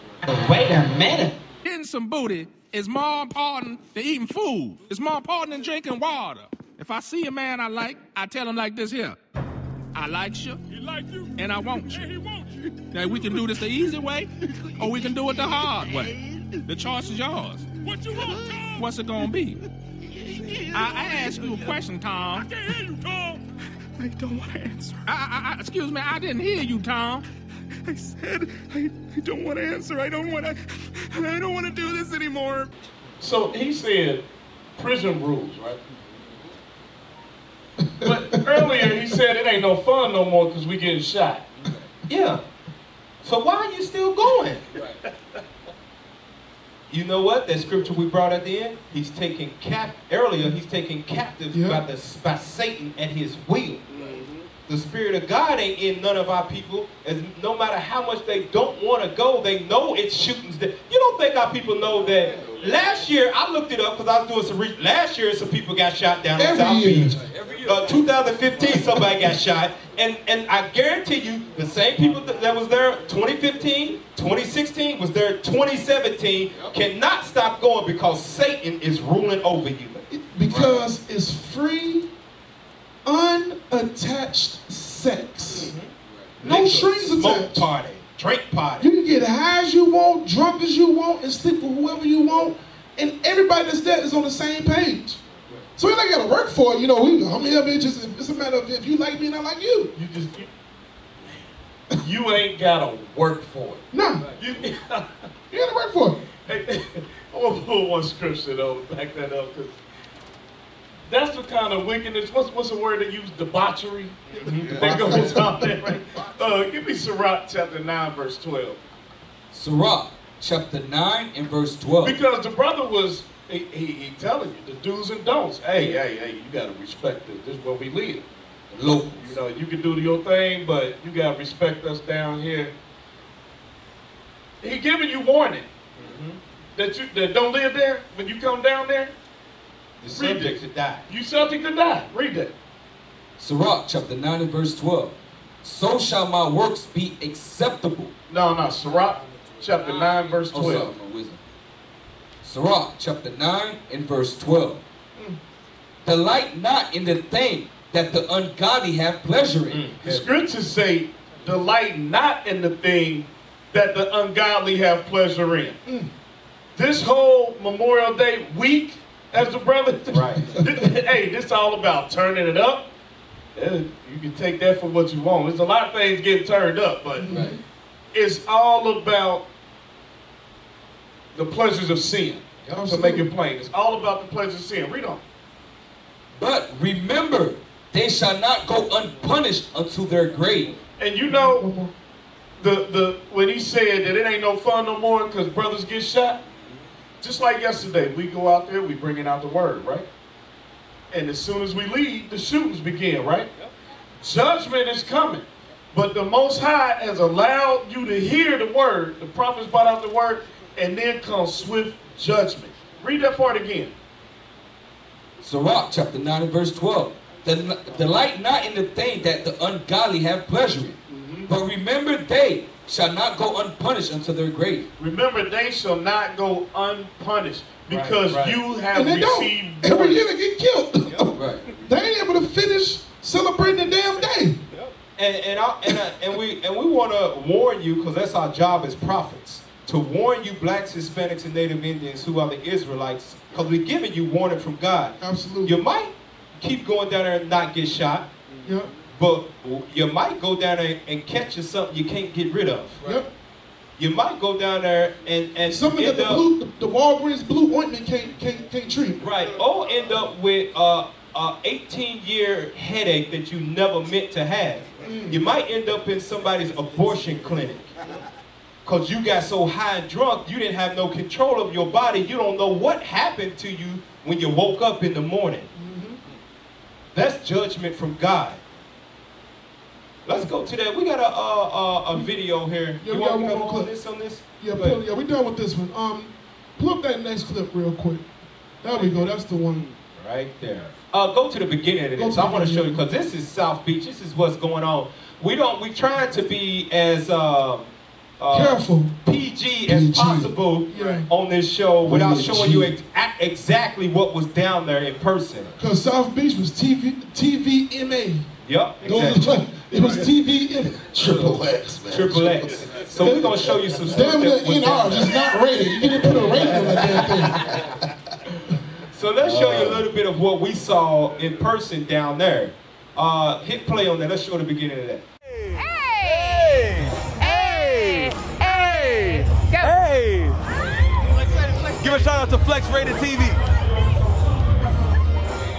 Wait a minute. Getting some booty is more important than eating food. It's more important than drinking water. If I see a man I like, I tell him like this here. I like you. He like you. And I want you. And he wants you. Now we can do this the easy way, or we can do it the hard way. The choice is yours. What you want, Tom? What's it gonna be? I asked you a question, Tom. I can't hear you, Tom. I don't want to answer. Excuse me, I didn't hear you, Tom. I said I don't want to answer. I don't want to do this anymore. So he said prison rules, right? But earlier he said it ain't no fun no more because we getting shot. Yeah. So why are you still going? You know what? That scripture we brought at the end, he's taken captive by Satan at his will. The Spirit of God ain't in none of our people. As no matter how much they don't want to go, they know it's shootings. You don't think our people know that? Last year, I looked it up because I was doing some research. Last year, some people got shot down in South Beach. 2015, somebody got shot. And I guarantee you, the same people that was there 2015, 2016, was there 2017, cannot stop going because Satan is ruling over you. Because it's free, unattached sex. No strings attached. Smoke party, drink party. You can get high as you want, drunk as you want, and sleep with whoever you want, and everybody that's there is on the same page. So you ain't gotta work for it, you know. It's a matter of if you like me and I like you. You ain't gotta work for it. No, you gotta work for it. I want to pull one scripture though, back that up, because that's the kind of wickedness. What's the word they use? Debauchery. That goes on there, right? Give me Sirach chapter 9, verse 12. Sirach chapter 9 and verse 12. Because the brother was. He telling you the do's and don'ts. Hey, you gotta respect this. This is where we live. Look, you know, you can do your thing, but you gotta respect us down here. He giving you warning that don't live there when you come down there. You're subject to die. You subject to die. Read that. Sirach chapter 9 and verse 12. So shall my works be acceptable. No, Sirach chapter 9 verse 12. Sirach chapter 9 and verse 12. Delight not in the thing that the ungodly have pleasure in. The scriptures say, delight not in the thing that the ungodly have pleasure in. This whole Memorial Day week, as the brother, right? Hey, this is all about turning it up. You can take that for what you want. There's a lot of things getting turned up, but it's all about the pleasures of sin. To make it plain, it's all about the pleasures of sin. Read on. But remember, they shall not go unpunished unto their grave. And you know, when he said that it ain't no fun no more because brothers get shot, just like yesterday, we go out there, we bringing out the word, right? And as soon as we leave, the shootings begin, right? Judgment is coming. But the Most High has allowed you to hear the word. The prophets brought out the word, and then comes swift judgment. Read that part again. Sirach chapter 9 and verse 12. Delight not in the thing that the ungodly have pleasure in. But remember they shall not go unpunished unto their grave. Remember, they shall not go unpunished because you have and they received don't. Every year they get killed. Yep. Right. They ain't able to finish celebrating the damn day. And we want to warn you, because that's our job as prophets, to warn you blacks, Hispanics, and Native Indians who are the Israelites, because we're giving you warning from God. Absolutely. You might keep going down there and not get shot, but you might go down there and catch you something you can't get rid of. Yep. You might go down there and something that the Walgreens blue ointment can't treat. Right. Or end up with a 18-year headache that you never meant to have. You might end up in somebody's abortion clinic because you got so high and drunk you didn't have no control of your body. You don't know what happened to you when you woke up in the morning. That's judgment from God. Let's go to that. We got a video here. Yeah, you we got want one to more come on clip. this on this? Yeah, we done with this one. Pull up that next clip real quick. There we go. That's the one. Right there. Go to the beginning of this. I want to show you, because this is South Beach. This is what's going on. We trying to be as careful, PG as possible on this show without showing you exactly what was down there in person. Because South Beach was TVMA. Yep, exactly. It was TVMA. Triple X, man. Triple X. So we're gonna show you some stuff. Damn it, NR, just not rated. You didn't put a rating on that damn thing. So let's show you a little bit of what we saw in person down there. Hit play on that. Let's show the beginning of that. Hey! Give a shout out to Flex Rated TV.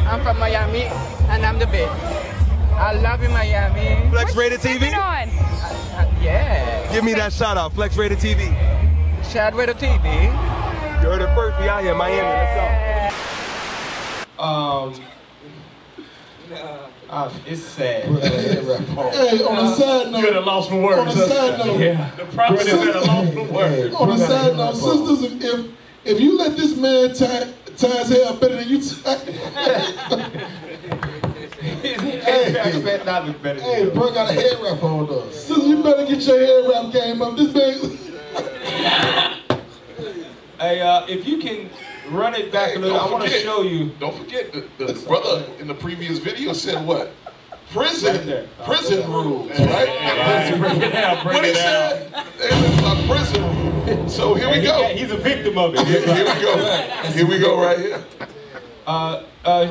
I'm from Miami and I'm the best. I love you, Miami. Flex Rated TV? Yeah. Give me that shout out, Flex Rated TV. Shout Rated TV. You heard it first, we out here in Miami, let's go. It's sad. Hey, on a side note, you're at a loss for words. On a side note, the prophet is at a loss for words. On a side note, sisters, if you let this man tie his hair up better than you Hey, bro, got a hair wrap on though. Sister, you better get your hair wrap game up. This man. Hey, if you can run it back a little, I want to show you. Don't forget, the brother in the previous video said what? Prison rules, right? What he said? Prison rules. So here we go. He's a victim of it. Here we go. Here we go right here.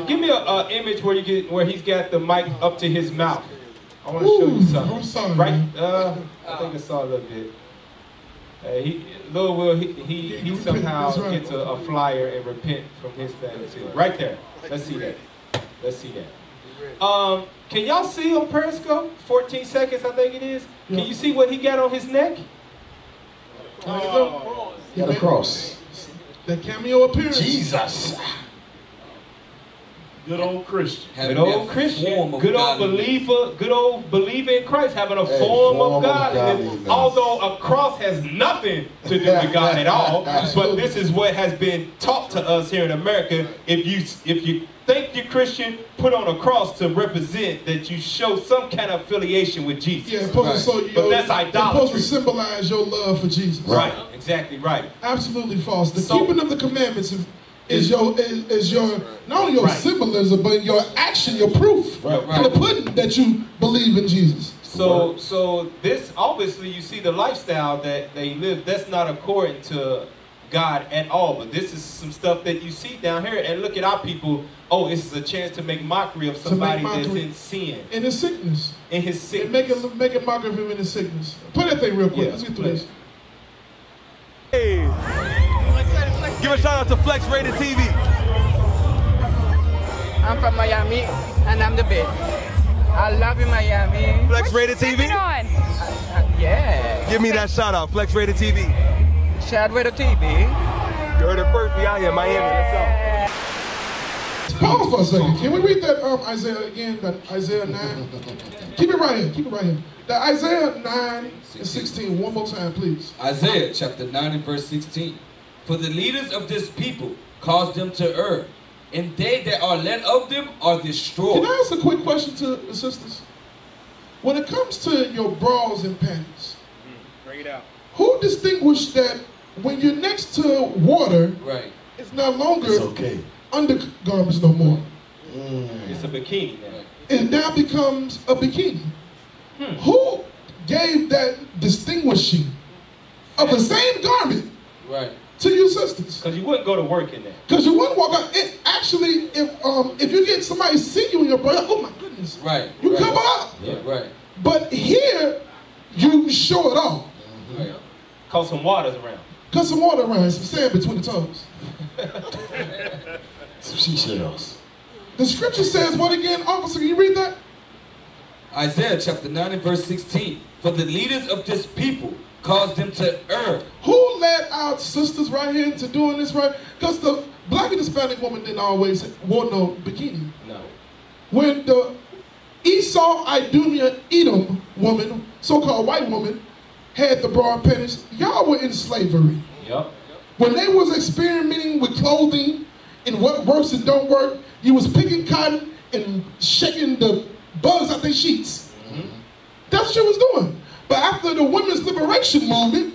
Give me an image where he's got the mic up to his mouth. I want to show you something. I'm sorry, right? I think I saw a little bit. Lil Will, he somehow gets a flyer and repent from his family too. Right there. Let's see that. Let's see that. Can y'all see on Periscope? 14 seconds, I think it is. Can you see what he got on his neck? Got a cross. That cameo appearance. Jesus. Good old Christian. Good old Christian. Good old believer in Christ, having a form of godliness. Although a cross has nothing to do with God at all. But this is what has been taught to us here in America. If you think you're Christian, put on a cross to represent that you show some kind of affiliation with Jesus. Yeah, but that's idolatry. It's supposed to symbolize your love for Jesus. Right, exactly right. Absolutely false. The keeping of the commandments is your not only your symbolism, but your action, your proof for the pudding that you believe in Jesus. So this, obviously you see the lifestyle that they live, that's not according to God at all. But this is some stuff that you see down here, and look at our people. Oh, this is a chance to make mockery of somebody that's in sin. In his sickness. In his sickness. Make a mockery of him in his sickness. Play that thing real quick. Let's get through this. Hey! Give a shout out to Flex Rated TV. I'm from Miami and I'm the best. I love you, Miami. Flex Rated TV? Yeah. Give me that shout out, Flex Rated TV. Shout Rated TV. You heard it first, we out here in Miami, let's go. Pause for a second. Can we read that Isaiah again? That Isaiah 9? Keep it right here. Keep it right here. That Isaiah 9 and 16. One more time, please. Isaiah chapter 9 and verse 16. For the leaders of this people cause them to err, and they that are led of them are destroyed. Can I ask a quick question to the sisters? When it comes to your bras and panties, Bring it out. Who distinguished that when you're next to water, right, it's no longer It's okay. undergarments no more. It's a bikini now. It now becomes a bikini. Who gave that distinguishing of the same garment right, to you sisters? Because you wouldn't go to work in that. Because you wouldn't walk out. It actually, if you get somebody see you in your brother, oh my goodness, right, you right. cover up. Yeah, right. But here, you show it all. Right. Cause some water's around. Cut some water around, some sand between the toes. Some seashells. The scripture says what again, officer? Can you read that? Isaiah chapter 9 and verse 16. For the leaders of this people caused them to err. Who led our sisters right here into doing this right? Because the black and Hispanic woman didn't always wear no bikini. No. When the Esau, Idumea, Edom woman, so-called white woman, had the broad panties, y'all were in slavery. Yep. When they was experimenting with clothing and what works and don't work, you was picking cotton and shaking the bugs out their sheets. That's what you was doing. But after the women's liberation movement,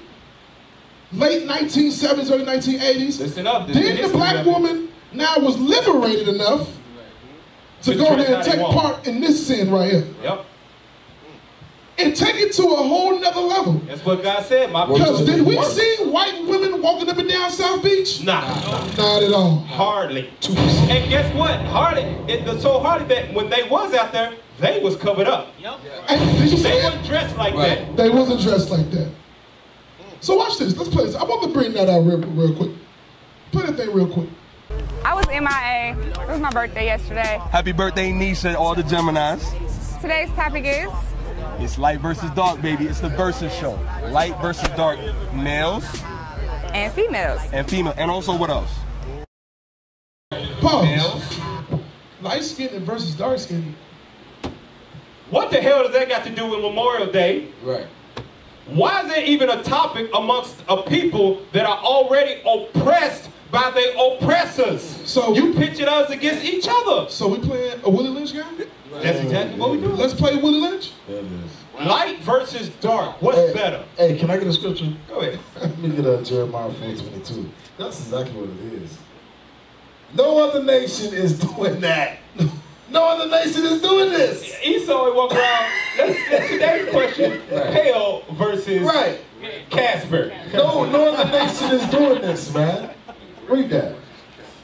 late 1970s, early 1980s, Listen up, then the black woman now was liberated enough to go ahead and take part in this sin right here. Yep. And take it to a whole nother level. That's what God said. Because did we see white women walking up and down South Beach? Nah. Not at all. Hardly. And guess what? Hardly. It was so hardly that when they was out there, they was covered up. Yep. Did you see They it? weren't dressed like that. They wasn't dressed like that. So watch this. Let's play this. I want to bring that out real quick. Play that thing real quick. I was MIA. It was my birthday yesterday. Happy birthday, Nisha, and all the Geminis. Today's topic is It's light versus dark, baby. It's the versus show. Light versus dark, males and females. and female. And also what else? Pause. Males. Light skinned versus dark skinned. What the hell does that got to do with Memorial Day? Right. Why is there even a topic amongst a people that are already oppressed by their oppressors? So you pictured us against each other. So we playing a Willie Lynch game? That's exactly what we do. Let's play Willie Lynch. That is. Light versus dark. What's better? Hey, can I get a scripture? Go ahead. Let me get Jeremiah 4:22. That's exactly what it is. No other nation is doing that. No other nation is doing this. Esau would walk around. That's today's question. Hale versus Casper. No other nation is doing this, man. Read that.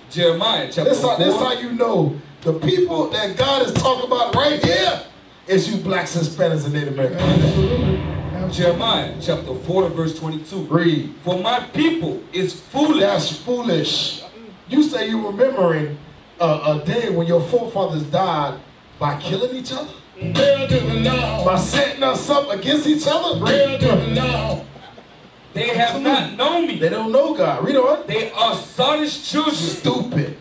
Jeremiah chapter 4. This how you know the people that God is talking about right here is you blacks, Hispanics, and Native Americans. Jeremiah chapter 4 verse 22. Read. For my people is foolish. That's foolish. You say you're remembering a day when your forefathers died by killing each other? By setting us up against each other? They have not known me. They don't know God. Read on. They are Sodom's children. Stupid.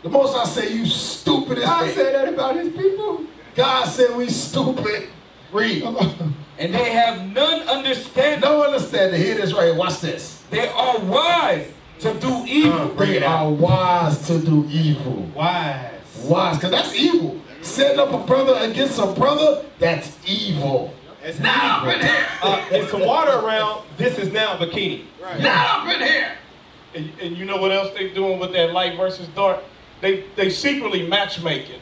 The most I say, you stupid as God said that about his people. God said we stupid. Read. And they have none understanding. No understanding. Hear this right here. Watch this. They are wise to do evil. They are wise to do evil. Wise. Wise, because that's evil. Setting up a brother against a brother, that's evil. It's now up in here. There's some water around. This is now bikini. Right. Now up in here. And you know what else they doing with that light versus dark? They secretly matchmaking.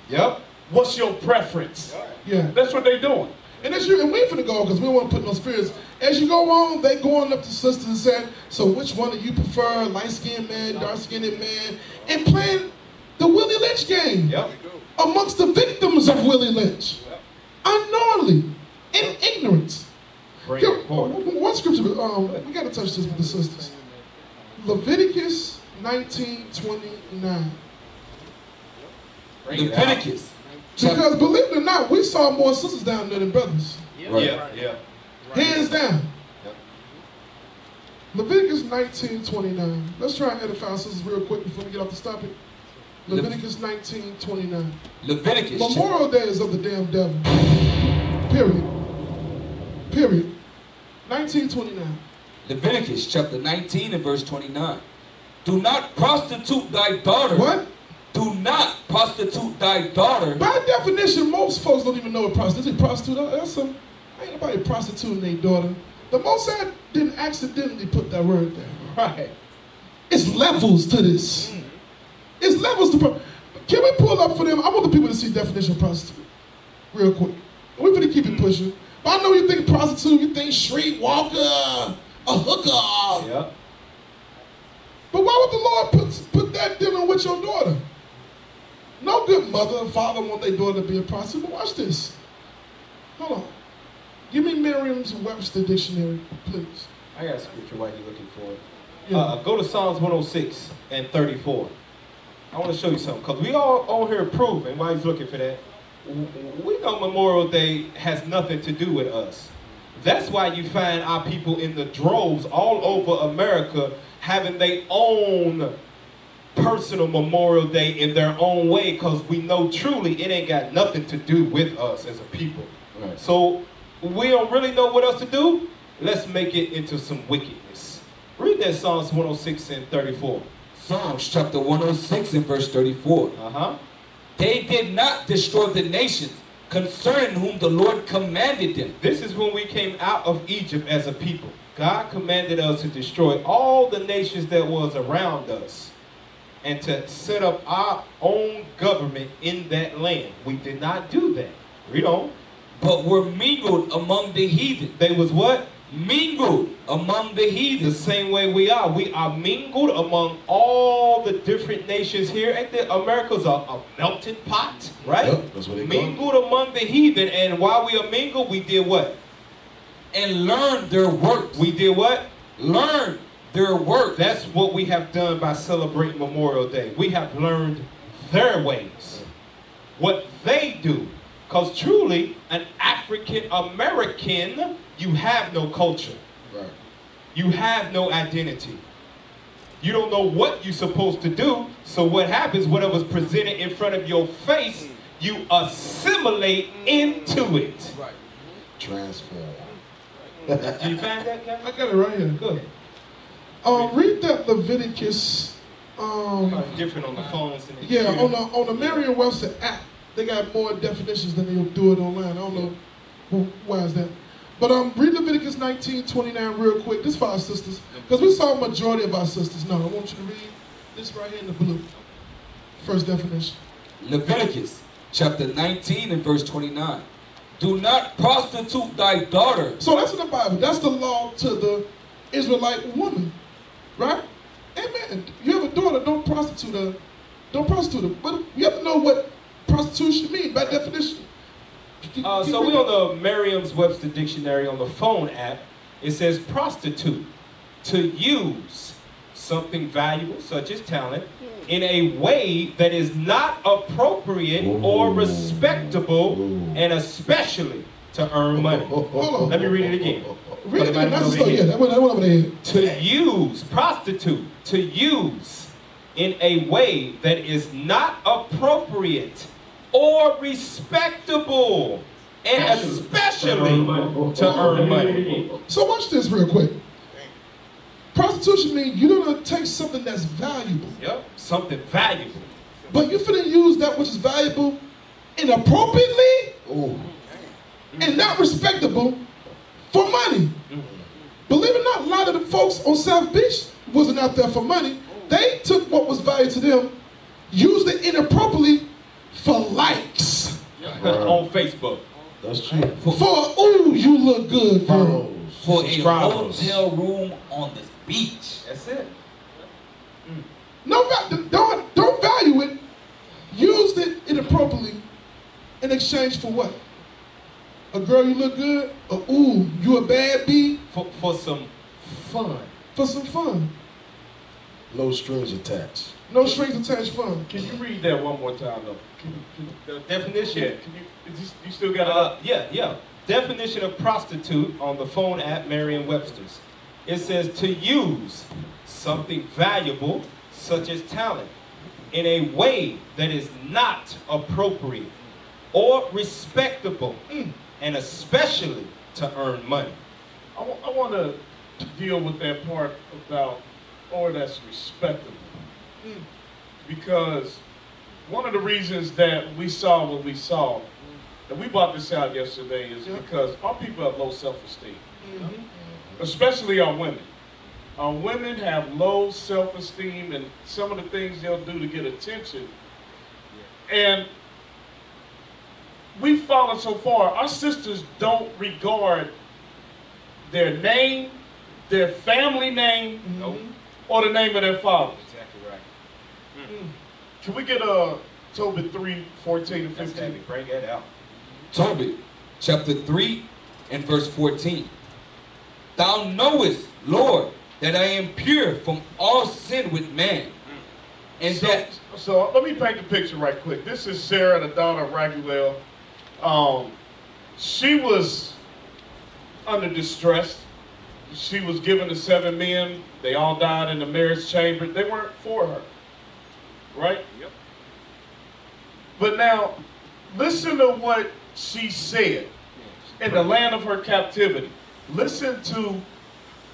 Yep. What's your preference? Yeah. That's what they doing. And as you and we finna go because we don't want to put no spirits. As you go on, they going up to sisters and saying, so which one do you prefer, light-skinned man, dark-skinned man, and playing the Willie Lynch game amongst the victims of Willie Lynch, unknowingly, in ignorance. One scripture, we gotta touch this with the sisters. Leviticus 19:29. Leviticus. Because believe it or not, we saw more sisters down there than brothers. Yeah. Hands down. Leviticus 19:29. Let's try and edify sisters real quick before we get off this topic. Leviticus 19:29. Leviticus. Memorial Day is of the damn devil. Period. 19:29. Leviticus chapter 19 and verse 29. Do not prostitute thy daughter. What? Do not prostitute thy daughter. By definition, most folks don't even know what prostitute is. Prostitute, Ain't nobody prostituting their daughter. The Most High didn't accidentally put that word there. Right. It's levels to this. It's levels to. Can we pull up for them? I want the people to see definition of prostitute real quick. We're going to keep it pushing. But I know you think prostitute, you think street walker, a hooker. Yep. But why would the Lord put that dealing with your daughter? No good mother and father want their daughter to be a prostitute. But watch this. Hold on. Give me Merriam-Webster dictionary, please. I got a scripture while you're looking for it. Yeah. Go to Psalms 106 and 34. I want to show you something, because we all on here proving, while he's looking for that, we know Memorial Day has nothing to do with us. That's why you find our people in the droves all over America having their own personal Memorial Day in their own way, because we know truly it ain't got nothing to do with us as a people. Right. So we don't really know what else to do. Let's make it into some wickedness. Read that Psalms 106 and 34. Psalms chapter 106 and verse 34. They did not destroy the nations concerning whom the Lord commanded them. This is when we came out of Egypt as a people. God commanded us to destroy all the nations that was around us and to set up our own government in that land. We did not do that. Read on. But were mingled among the heathen. They was what? Mingled among the heathen. The same way we are. We are mingled among all the different nations here. And America's a melting pot, right? Yep, that's what they mingled among the heathen. And while we are mingled, we did what? And learned their works. We did what? Learned their work. That's what we have done by celebrating Memorial Day. We have learned their ways. What they do. Because truly, an African American, you have no culture. Right. You have no identity. You don't know what you're supposed to do. So what happens, whatever's presented in front of your face, you assimilate into it. Right. Transform. Do you find that, Kevin? I got it right here. Go ahead. Read that Leviticus. Different on the phones. And the Yeah, computer. on the Merriam-Webster app, they got more definitions than they'll do it online. I don't know why is that. But read Leviticus 19:29 real quick. This for our sisters, because we saw a majority of our sisters. No, I want you to read this right here in the blue. First definition. Leviticus chapter 19 and verse 29. Do not prostitute thy daughter. So that's in the Bible. That's the law to the Israelite woman, right? Amen. You have a daughter, don't prostitute her. Don't prostitute her. But you have to know what prostitution means by definition. So we on the Merriam-Webster dictionary on the phone app. It says prostitute, to use something valuable such as talent in a way that is not appropriate or respectable, and especially to earn money. Let me read it again. Read it again. That's the story. Yeah, that went over there. To use, prostitute, to use in a way that is not appropriate or respectable, and especially to earn money. So watch this real quick. Prostitution means you're gonna take something that's valuable. Yep, something valuable. But you're finna use that which is valuable inappropriately and not respectable for money. Believe it or not, a lot of the folks on South Beach wasn't out there for money. They took what was valuable to them, used it inappropriately for likes. On Facebook. That's true. For ooh, you look good, girl. For a hotel room on the beach. That's it. No, don't value it. Used it inappropriately in exchange for what? A girl, you look good? Or ooh, you a bad bee? For some fun. For some fun. No strings attached. No strings attached fun. Can you read that one more time, though? The definition? Yeah. You still got it? Yeah. Definition of prostitute on the phone app Merriam-Webster's. It says to use something valuable, such as talent, in a way that is not appropriate or respectable, and especially to earn money. I want to deal with that part about, or that's respectable. Because one of the reasons that we saw what we saw and we brought this out yesterday, is because our people have low self-esteem. Especially our women. Our women have low self-esteem, and some of the things they'll do to get attention. And we've fallen so far. Our sisters don't regard their name, their family name, or the name of their father. Exactly right. Can we get Tobit 3, 14 and 15? Bring that out. Tobit, chapter 3 and verse 14. Thou knowest, Lord, that I am pure from all sin with man. And so let me paint the picture right quick. This is Sarah, the daughter of Raguel. She was under distress. She was given to 7 men. They all died in the marriage chamber. They weren't for her. Right? Yep. But now, listen to what she said in the land of her captivity. Listen to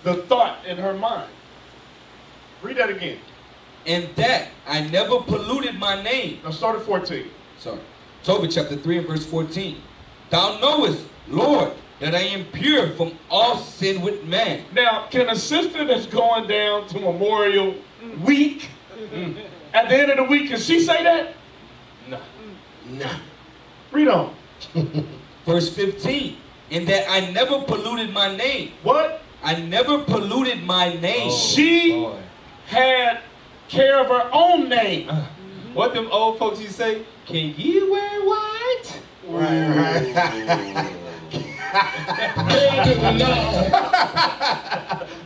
the thought in her mind. Read that again. And that I never polluted my name. Now start at 14. Sorry. Tobit chapter 3 and verse 14. Thou knowest, Lord, that I am pure from all sin with man. Now, can a sister that's going down to Memorial Week, at the end of the week, can she say that? No. No. Read on. Verse 15. And that I never polluted my name. What? I never polluted my name. She had care of her own name. What them old folks used to say? Can you wear white? Right.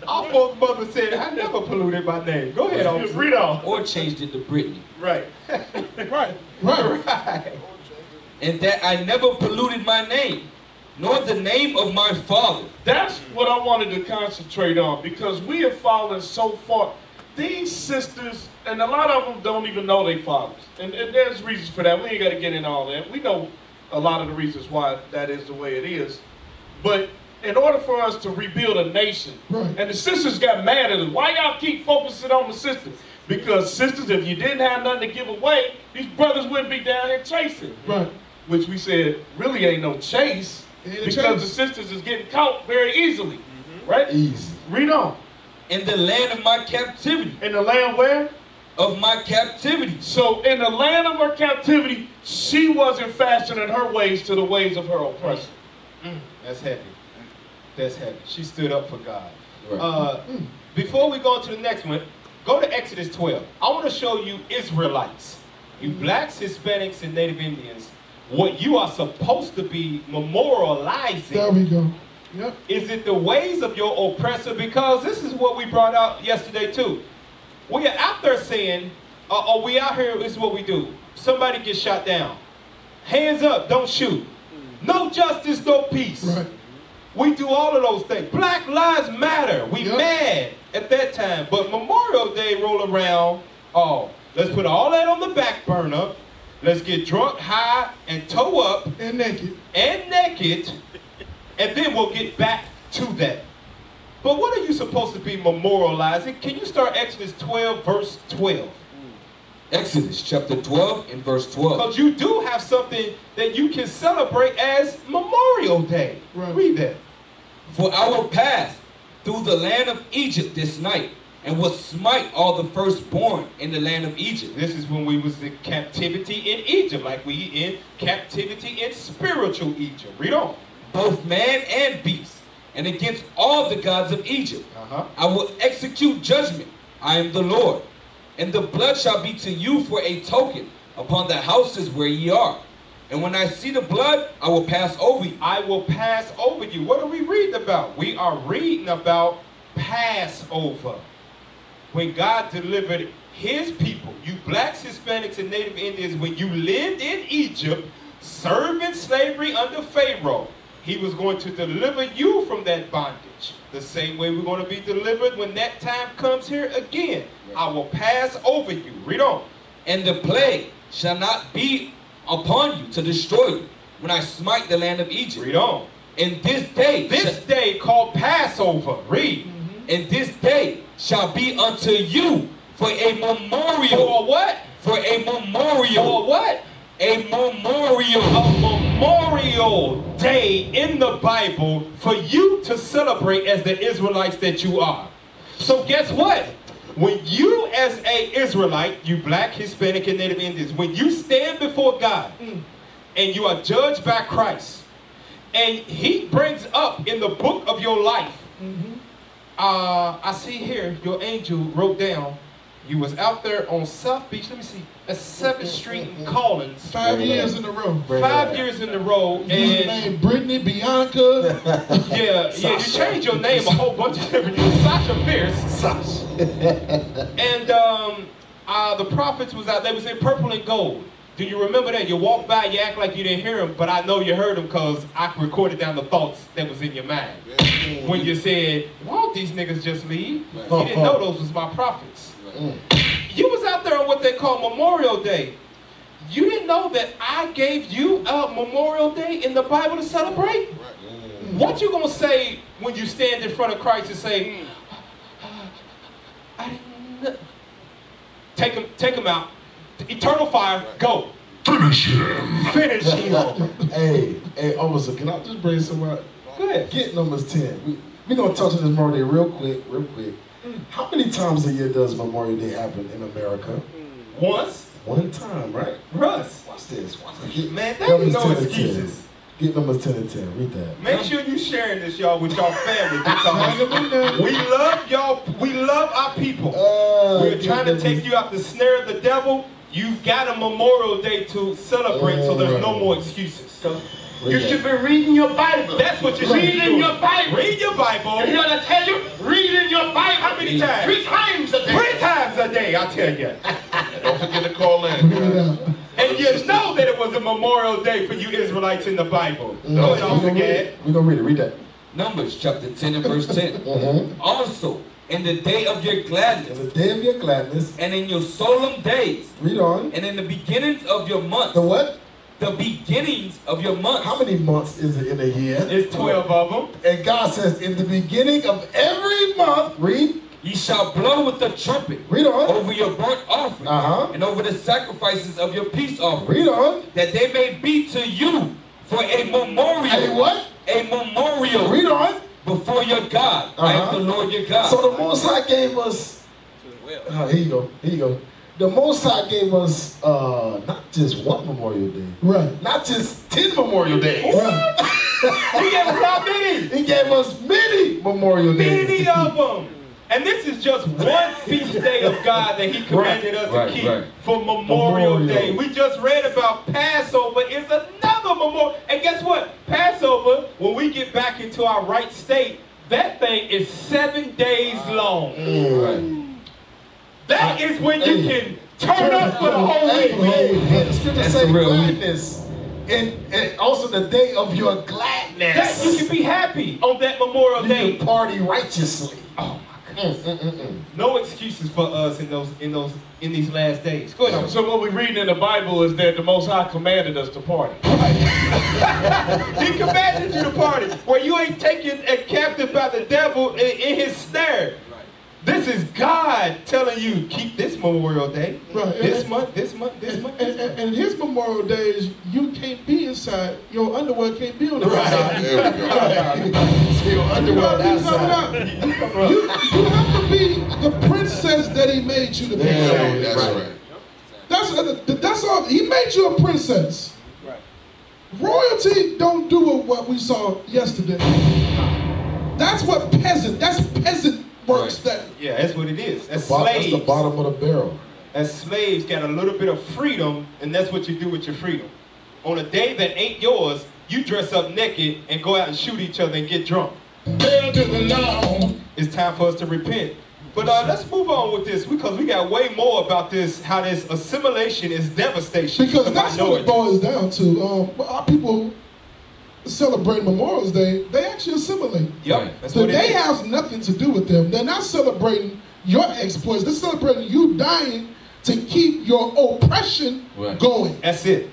Our folks' mother said, I never polluted my name. Go ahead, officer. Read on. Or changed it to Brittany. Right. Right. And that I never polluted my name, nor the name of my father. That's what I wanted to concentrate on, because we have fallen so far. These sisters, and a lot of them don't even know their fathers. And there's reasons for that. We ain't got to get into all that. We know a lot of the reasons why that is the way it is. But in order for us to rebuild a nation, and the sisters got mad at us. Why y'all keep focusing on the sisters? Because sisters, if you didn't have nothing to give away, these brothers wouldn't be down here chasing. Right. Which we said really ain't no chase, because the sisters is getting caught very easily. Right? Easy. Read on. In the land of my captivity. In the land where? Of my captivity. So in the land of her captivity, she wasn't fashioning her ways to the ways of her oppressor. That's heavy. That's heavy. She stood up for God. Before we go to the next one, go to Exodus 12. I want to show you Israelites, you blacks, Hispanics, and Native Indians, what you are supposed to be memorializing. There we go. Yep. Is it the ways of your oppressor? Because this is what we brought out yesterday too. We are out there saying, we out here, this is what we do. Somebody gets shot down. Hands up, don't shoot. No justice, no peace. Right. We do all of those things. Black Lives Matter. We mad at that time. But Memorial Day roll around. Oh, let's put all that on the back burner. Let's get drunk, high, and toe up. And naked. And naked. And then we'll get back to that. But what are you supposed to be memorializing? Can you start Exodus 12, verse 12? Exodus chapter 12 and verse 12. Because you do have something that you can celebrate as Memorial Day. Right. Read that. For I will pass through the land of Egypt this night, and will smite all the firstborn in the land of Egypt. This is when we was in captivity in Egypt, like we in captivity in spiritual Egypt. Read on. Both man and beast, and against all the gods of Egypt. I will execute judgment. I am the Lord. And the blood shall be to you for a token upon the houses where ye are. And when I see the blood, I will pass over you. I will pass over you. What are we reading about? We are reading about Passover. When God delivered his people, you blacks, Hispanics, and Native Indians, when you lived in Egypt, serving slavery under Pharaoh, he was going to deliver you from that bondage. The same way we're going to be delivered when that time comes here again. I will pass over you. Read on. And the plague shall not be upon you to destroy you when I smite the land of Egypt. Read on. And this day. This day called Passover. Read. And this day shall be unto you for a memorial. For what? For a memorial. For what? A memorial. A memorial day in the Bible for you to celebrate as the Israelites that you are. So guess what? When you as a Israelite, you black, Hispanic, and Native Indians, when you stand before God and you are judged by Christ, and he brings up in the book of your life, I see here your angel wrote down, you was out there on South Beach, let me see, at 7th Street in Collins. 5 years in a row. 5 years in a row. And Brittany, Bianca. Yeah, you changed your name a whole bunch of different things. Sasha Fierce. Sasha. And the prophets was out, they was in purple and gold. Do you remember that? You walked by, you act like you didn't hear him, but I know you heard him because I recorded down the thoughts that was in your mind. When you said, why don't these niggas just leave? You didn't know those was my prophets. You was out there on what they call Memorial Day. You didn't know that I gave you a Memorial Day in the Bible to celebrate? What you gonna say when you stand in front of Christ and say, I didn't... Take him out. Eternal fire, go. Finish him. Finish him. Hey, officer, can I just bring someone? Go ahead. Get numbers 10. We're going to touch on this Memorial Day real quick. How many times a year does Memorial Day happen in America? Once. One time, right? Russ. Watch this. Man, that ain't no excuses. Get numbers 10 and 10. Read that. Make sure you sharing this, y'all, with y'all family. Because we love y'all. We love our people. We're trying to take you out the snare of the devil. You've got a Memorial Day to celebrate, so there's no more excuses. You should be reading your Bible. That's what you should be doing. Reading your Bible. Read your Bible. You know what I tell you? Reading your Bible. How many times? 3 times a day. 3 times a day, I tell you. Don't forget to call in. And you know that it was a Memorial Day for you Israelites in the Bible. No, don't forget. We're going to read it. Read that. Numbers chapter 10 and verse 10. Also, in the day of your gladness. In the day of your gladness. And in your solemn days. Read on. And in the beginnings of your months. The what? The beginnings of your months. How many months is it in a year? It's 12 of them. And God says, in the beginning of every month, read. Ye shall blow with the trumpet. Read on. Over your burnt offering. And over the sacrifices of your peace offering. Read on. That they may be to you for a memorial. A what? A memorial. Read on. Before your God. I am the Lord your God. So the Most High gave us, here you go. The Most High gave us not just one Memorial Day. Right. Not just 10 Memorial Days. Right. He gave us how many? He gave us many Memorial Days. Many of them. And this is just one feast day of God that he commanded us to keep for Memorial Day. We just read about Passover. It's another memorial. And guess what? Passover, when we get back into our right state, that thing is 7 days long. That is when you can turn up for the whole week. The scripture says gladness. And also the day of your gladness. That you can be happy on that Memorial Day. You can party righteously. Oh my goodness. No excuses for us in these last days. Go ahead. So what we read in the Bible is that the Most High commanded us to party. He commanded you to party, where you ain't taken captive by the devil in his snare. This is God telling you, keep this Memorial Day. Right. This month. And his Memorial Day is you can't be inside. Your underwear can't be on the outside. There we go. So your underwear outside. You have to be the princess that he made you to be. That's all. He made you a princess. Right. Royalty don't do what we saw yesterday. That's what peasant works that. Yeah, that's what it is. That's That's slaves. the bottom of the barrel. As slaves got a little bit of freedom, and that's what you do with your freedom. On a day that ain't yours, you dress up naked and go out and shoot each other and get drunk. It's time for us to repent. But let's move on with this, because we got way more about this, how this assimilation is devastation. Because that's what it boils down to. Our people celebrate Memorial Day, they actually assimilate. Yep. So they have nothing to do with them. They're not celebrating your exploits. They're celebrating you dying to keep your oppression going. That's it.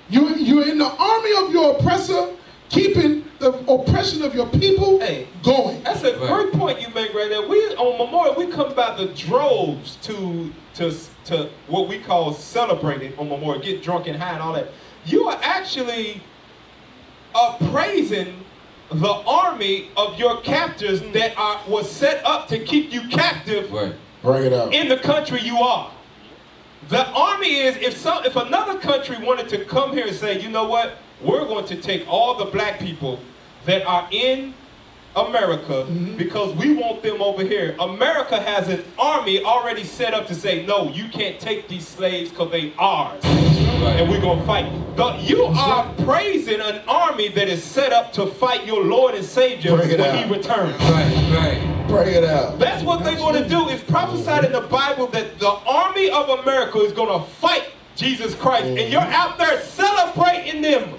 You're in the army of your oppressor keeping the oppression of your people going. That's a great point you make right there. We on Memorial, we come by the droves to what we call celebrating on Memorial, get drunk and high and all that. You are actually praising the army of your captors that was set up to keep you captive. Bring it out. In the country you are. The army is, if another country wanted to come here and say, you know what, we're going to take all the black people that are in America because we want them over here. America has an army already set up to say, no, you can't take these slaves because they ours. And we're going to fight. You are praising an army that is set up to fight your Lord and Savior when he returns. Bring it out. That's what they're going to do. It's prophesied in the Bible that the army of America is going to fight Jesus Christ. And you're out there celebrating them.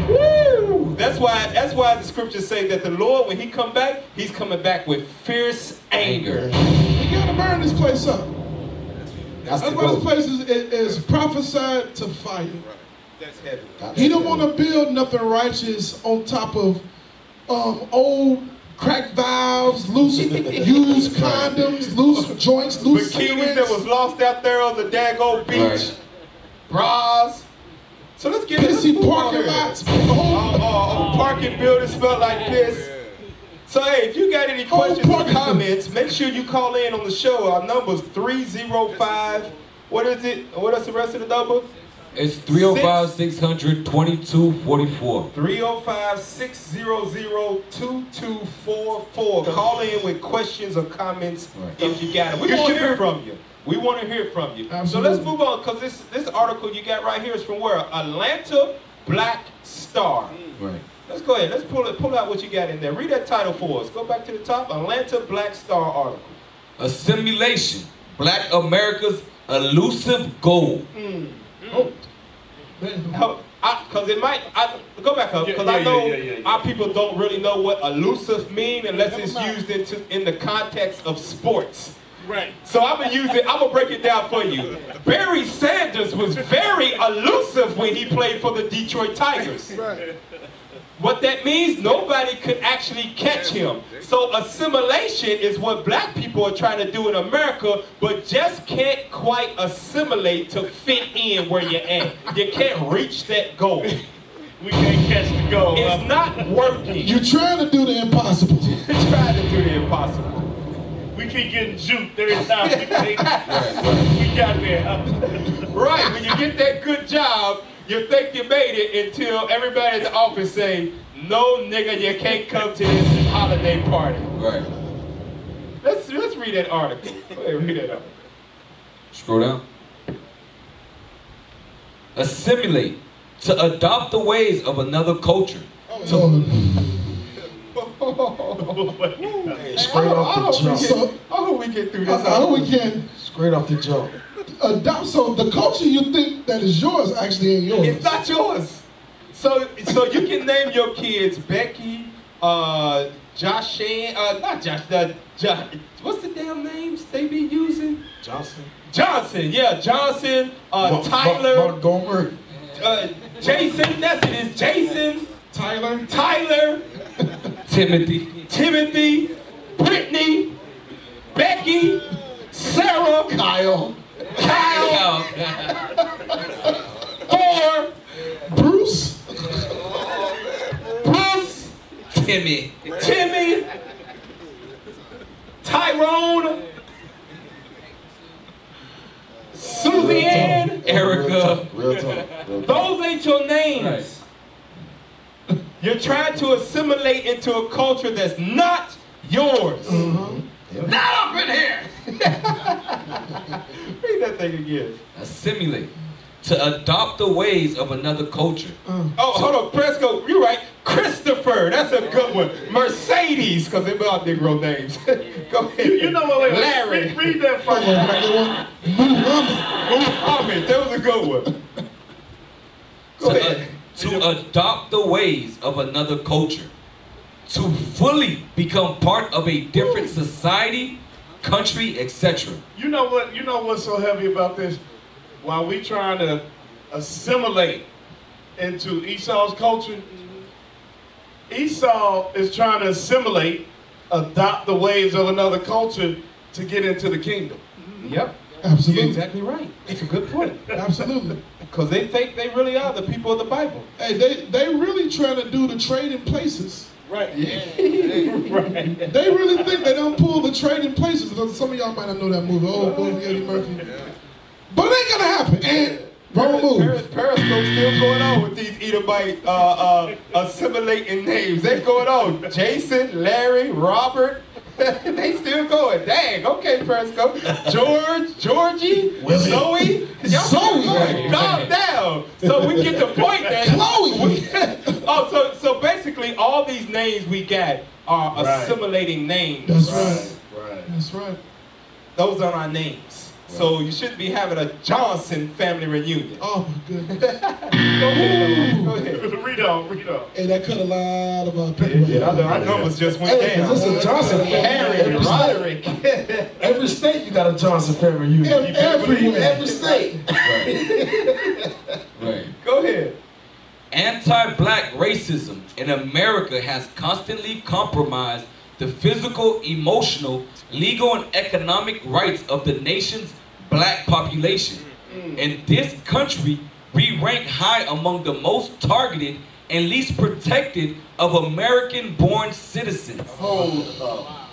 Woo! That's why the scriptures say that the Lord, when he come back, he's coming back with fierce anger. We got to burn this place up. That's why this place is prophesied to fire. That's heavy. He don't want to build nothing righteous on top of old crack valves, loose used condoms, loose joints, loose bikinis that was lost out there on the daggone beach, bras. So let's get into parking lots. Parking buildings smell like piss. So hey, if you got any questions or comments, make sure you call in on the show. Our number's 305. What is it? What is the rest of the number? It's 305-600-2244. 305-600-2244. Call in with questions or comments if you got it. We want to hear from you. We want to hear from you. Absolutely. So let's move on, because this article you got right here is from where? Atlanta Black Star. Right. Let's go ahead. Let's pull out what you got in there. Read that title for us. Go back to the top. Atlanta Black Star article. Assimilation. Black America's elusive goal. Because it might, go back up, because I know our people don't really know what elusive mean unless it's used in the context of sports. Right. So I'm gonna break it down for you. Barry Sanders was very elusive when he played for the Detroit Tigers. Right. What that means, nobody could actually catch him. So assimilation is what black people are trying to do in America, but just can't quite assimilate to fit in where you're at. You can't reach that goal. We can't catch the goal. It's not working. You're trying to do the impossible. You're trying to do the impossible. We keep getting juked every time we got there. Right, when you get that good job, you think you made it until everybody in the office say, no nigga, you can't come to this holiday party. Right. Let's read that article. Go ahead, read that article. Scroll down. Assimilate. To adopt the ways of another culture. Straight off the jump. I hope we get through this. I hope we can. Straight off the jump. Adopt. So the culture you think that is yours actually ain't yours. It's not yours. So you can name your kids Becky, not Josh, what's the damn names they be using? Johnson, yeah, Johnson, Tyler. Montgomery. Jason, that's it, it's Jason. Tyler. Timothy. Brittany. Becky. Sarah. Kyle. Thor. Bruce. Timmy. Tyrone. Suzanne. Erica. Real talk. Those ain't your names. Right. You're trying to assimilate into a culture that's not yours. Not up in here. Read that thing again. Assimilate. To adopt the ways of another culture. Oh, hold on, Presco, you're right. Christopher, that's a good one. Mercedes, because they're all Negro names. Go ahead. You know what? Larry. Read that first. Muhammad, that was a good one. Go ahead. To adopt the ways of another culture. To fully become part of a different society, country, etc. You know what's so heavy about this? While we trying to assimilate into Esau's culture, Esau is trying to assimilate, adopt the ways of another culture to get into the kingdom. Yep. Absolutely. You're exactly right. It's a good point. Absolutely. Because they think they really are the people of the Bible. Hey, they really trying to do the trading places. Right. Right. They really think they don't pull the trading places. Some of y'all might not know that movie. Oh, boy, Eddie Murphy. But it ain't gonna happen. And Periscope's still going on with these Edomite assimilating names. They're going on. Jason, Larry, Robert. They still going. Dang, okay, Periscope. George, Georgie, Zoe. Zoe. Calm down. So we get the point that Chloe. So basically all these names we got are assimilating names. That's right. That's right. Those are our names. So you shouldn't be having a Johnson family reunion. Oh my goodness. Go ahead. Read on. Hey, that cut a lot of our people. Yeah, our numbers just went down. This is Johnson Harry, Roderick. Every state you got a Johnson family reunion. Every state. Right. Go ahead. Anti-black racism in America has constantly compromised the physical, emotional, legal, and economic rights of the nation's black population. In this country, we rank high among the most targeted and least protected of American-born citizens. Hold up.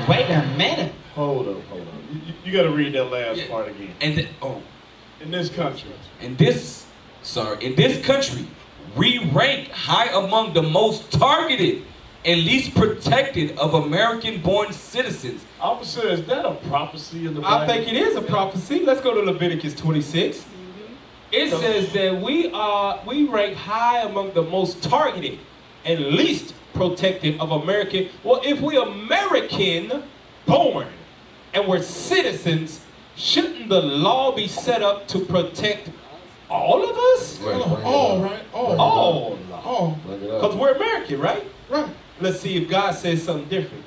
Wait a minute. Hold up. You got to read that last part again. In this country. In this country, we rank high among the most targeted and least protected of American-born citizens. Officer, is that a prophecy in the Bible? I think it is a prophecy. Let's go to Leviticus 26. It says that we rank high among the most targeted and least protected of American. Well, if we're American born and we're citizens, shouldn't the law be set up to protect all of us? All. Because we're American, right? Right. Let's see if God says something different.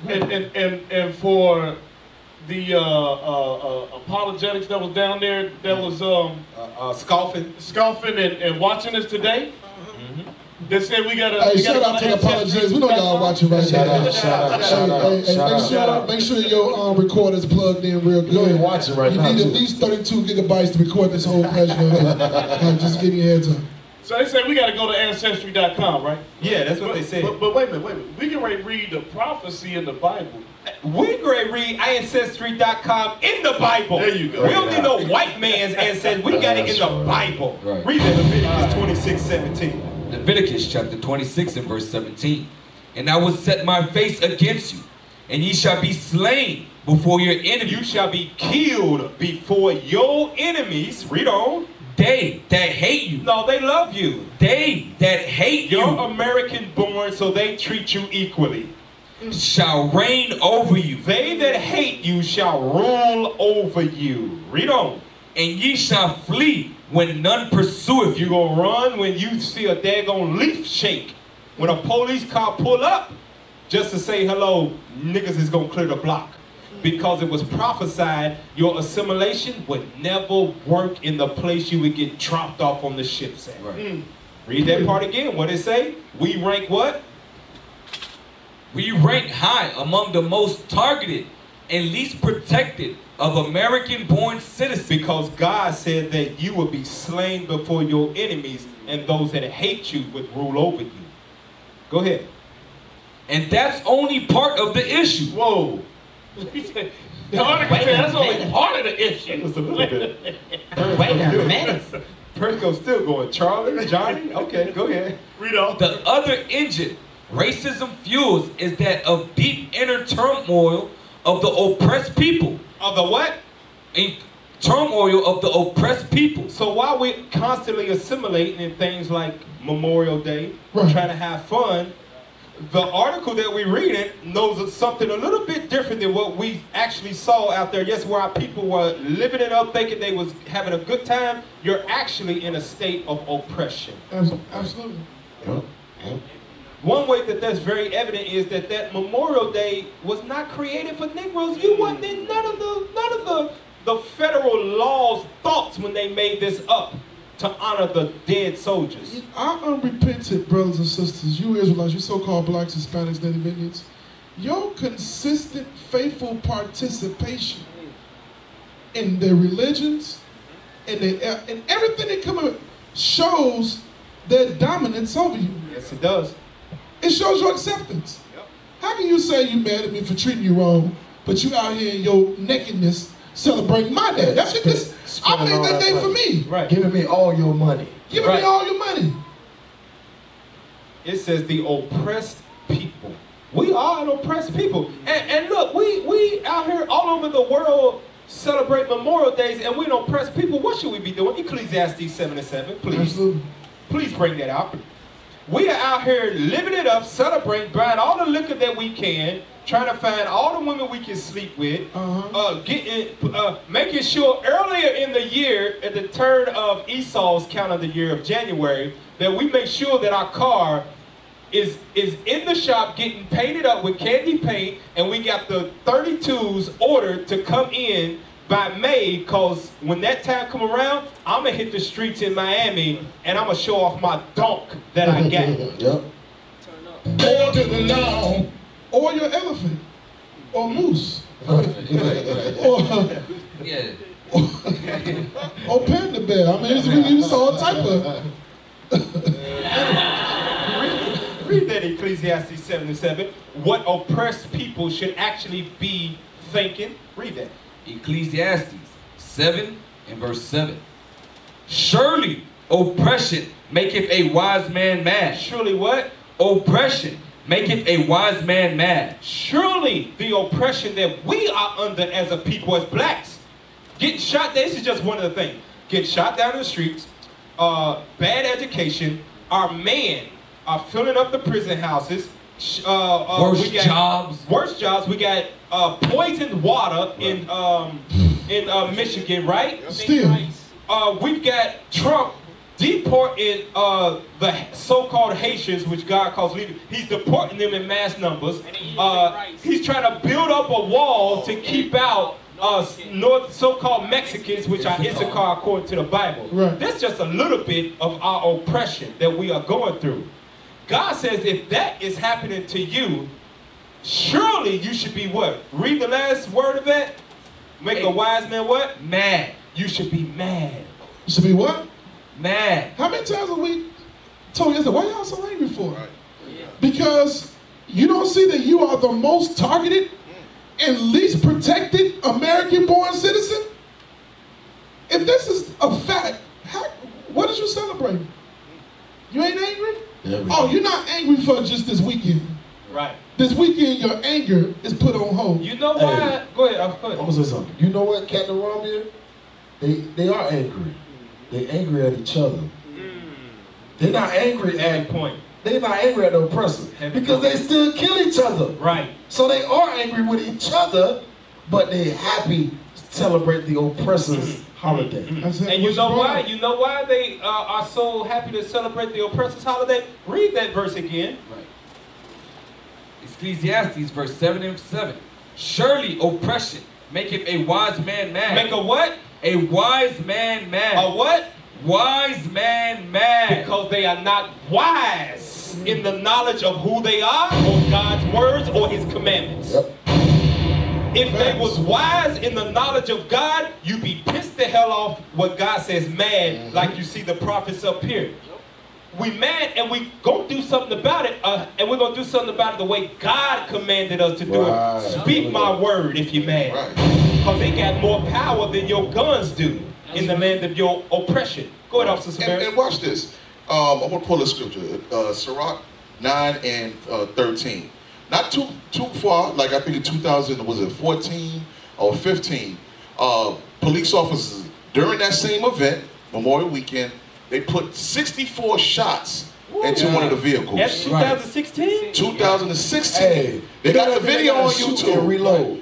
And for the apologetics that was down there, that was scoffing and watching us today. They said we gotta. Hey, shout out to the apologetics. We know y'all watching right now. Shout out. Make sure your recorder's plugged in real good. You're watching right now. You need at least 32 gigabytes to record this whole pleasure. Just give me a heads up. So they say we got to go to Ancestry.com, right? Yeah, that's what they said. But wait a minute. We can read the prophecy in the Bible. We can read Ancestry.com in the Bible. There you go. We don't need no white man's ancestry. We got it in the Bible. Right. Read that Leviticus 26:17. Leviticus chapter 26 and verse 17. And I will set my face against you, and ye shall be slain before your enemies. You shall be killed before your enemies. Read on. They that hate you. No, they love you. They that hate you. You're American born, so they treat you equally. Shall reign over you. They that hate you shall rule over you. Read on. And ye shall flee when none pursueth you. You gonna run when you see a daggone leaf shake. When a police car pull up, just to say hello, niggas is gonna clear the block. Because it was prophesied your assimilation would never work in the place you would get dropped off on the ships at. Right. Read that part again. What it say? We rank what? We rank high among the most targeted and least protected of American-born citizens. Because God said that you would be slain before your enemies, and those that hate you would rule over you. Go ahead. And that's only part of the issue. Whoa. The article said that's only part of the issue. Just a little bit. Wait a minute. Perco's still going. Charlie, Johnny, okay, go ahead. Read on. The other engine racism fuels is that of deep inner turmoil of the oppressed people. Of the what? In turmoil of the oppressed people. So while we're constantly assimilating in things like Memorial Day, trying to have fun, the article that we read it knows something a little bit different than what we actually saw out there. Yes, where our people were living it up, thinking they was having a good time. You're actually in a state of oppression. Absolutely. One way that that's very evident is that Memorial Day was not created for Negroes. You wasn't in none of the federal laws thoughts when they made this up to honor the dead soldiers. Our unrepentant brothers and sisters, you Israelites, you so-called blacks, Hispanics, Native Indians, your consistent, faithful participation in their religions and everything they come up shows their dominance over you. Yes, it does. It shows your acceptance. Yep. How can you say you mad at me for treating you wrong, but you out here in your nakedness celebrating my day? That's what this. I made that day for me. Right. Giving me all your money. Giving me all your money. It says the oppressed people. We are an oppressed people. And look, we out here all over the world celebrate Memorial Days and we don't oppress people. What should we be doing? Ecclesiastes 7:7, please. Absolutely. Please bring that out. We are out here living it up, celebrating, buying all the liquor that we can, trying to find all the women we can sleep with, making sure earlier in the year, at the turn of Esau's calendar year of January, that we make sure that our car is in the shop getting painted up with candy paint, and we got the 32s ordered to come in by May, because when that time come around, I'm going to hit the streets in Miami, and I'm going to show off my donk that I got. Yep. Or to the lawn, or your elephant, or moose. Or panda bear. I mean, you saw a type of... Read that Ecclesiastes 7:7. What oppressed people should actually be thinking. Read that. Ecclesiastes 7:7. Surely oppression maketh a wise man mad. Surely what? Oppression maketh a wise man mad. Surely the oppression that we are under as a people, as blacks, getting shot. This is just one of the things. Get shot down in the streets. Bad education. Our men are filling up the prison houses. Worst jobs. Worst jobs. We got poisoned water in Michigan, right? Still. We've got Trump deporting the so-called Haitians, which God calls leaders. He's deporting them in mass numbers. He's trying to build up a wall to keep out so-called Mexicans, which are Issachar according to the Bible. Right. That's just a little bit of our oppression that we are going through. God says if that is happening to you, surely you should be what? Read the last word of that. Make a wise man what? Mad. You should be mad. You should be what? Mad. How many times have we told you, why y'all so angry for? Right. Yeah. Because you don't see that you are the most targeted and least protected American-born citizen? If this is a fact, what is you celebrating? You ain't angry? Yeah, oh, you're not angry for just this weekend. Right. This weekend, your anger is put on hold. You know why? Hey, go ahead. I'm gonna say something. You know what, Captain Romeo? They are angry. They're angry at each other. They're not angry at They're not angry at the oppressor because they still kill each other. Right. So they are angry with each other, but they're happy to celebrate the oppressor's holiday. And you know why? You know why they are so happy to celebrate the oppressor's holiday? Read that verse again. Right. Ecclesiastes verse 7:7. Surely oppression maketh a wise man mad. Make a what? A wise man mad. A what? Wise man mad. Because they are not wise in the knowledge of who they are, or God's words, or his commandments. Yep. If they was wise in the knowledge of God, you'd be pissed the hell off what God says mad, like you see the prophets up here. We mad and we gonna do something about it, and we're gonna do something about it the way God commanded us to do it. Speak my word if you're mad. Because they got more power than your guns do in the land of your oppression. Go ahead, Officer Samara. And watch this. I'm gonna pull a scripture. Sirach 9:13. Not too far, like I think in 2000, was it 14 or 15, police officers during that same event, Memorial Weekend, they put 64 shots into one of the vehicles. That's 2016? 2016. Hey, they got the video on YouTube. And reload.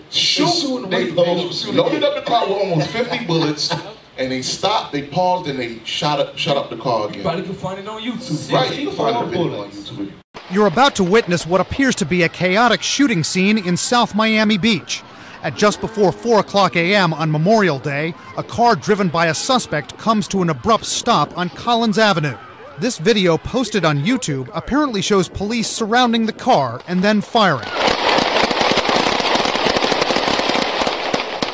They loaded up the car with almost 50 bullets, and they stopped, they paused, and they shot up the car again. You probably can find it on YouTube. Right, you can find the video on YouTube. You're about to witness what appears to be a chaotic shooting scene in South Miami Beach. At just before 4:00 a.m. on Memorial Day, a car driven by a suspect comes to an abrupt stop on Collins Avenue. This video posted on YouTube apparently shows police surrounding the car and then firing.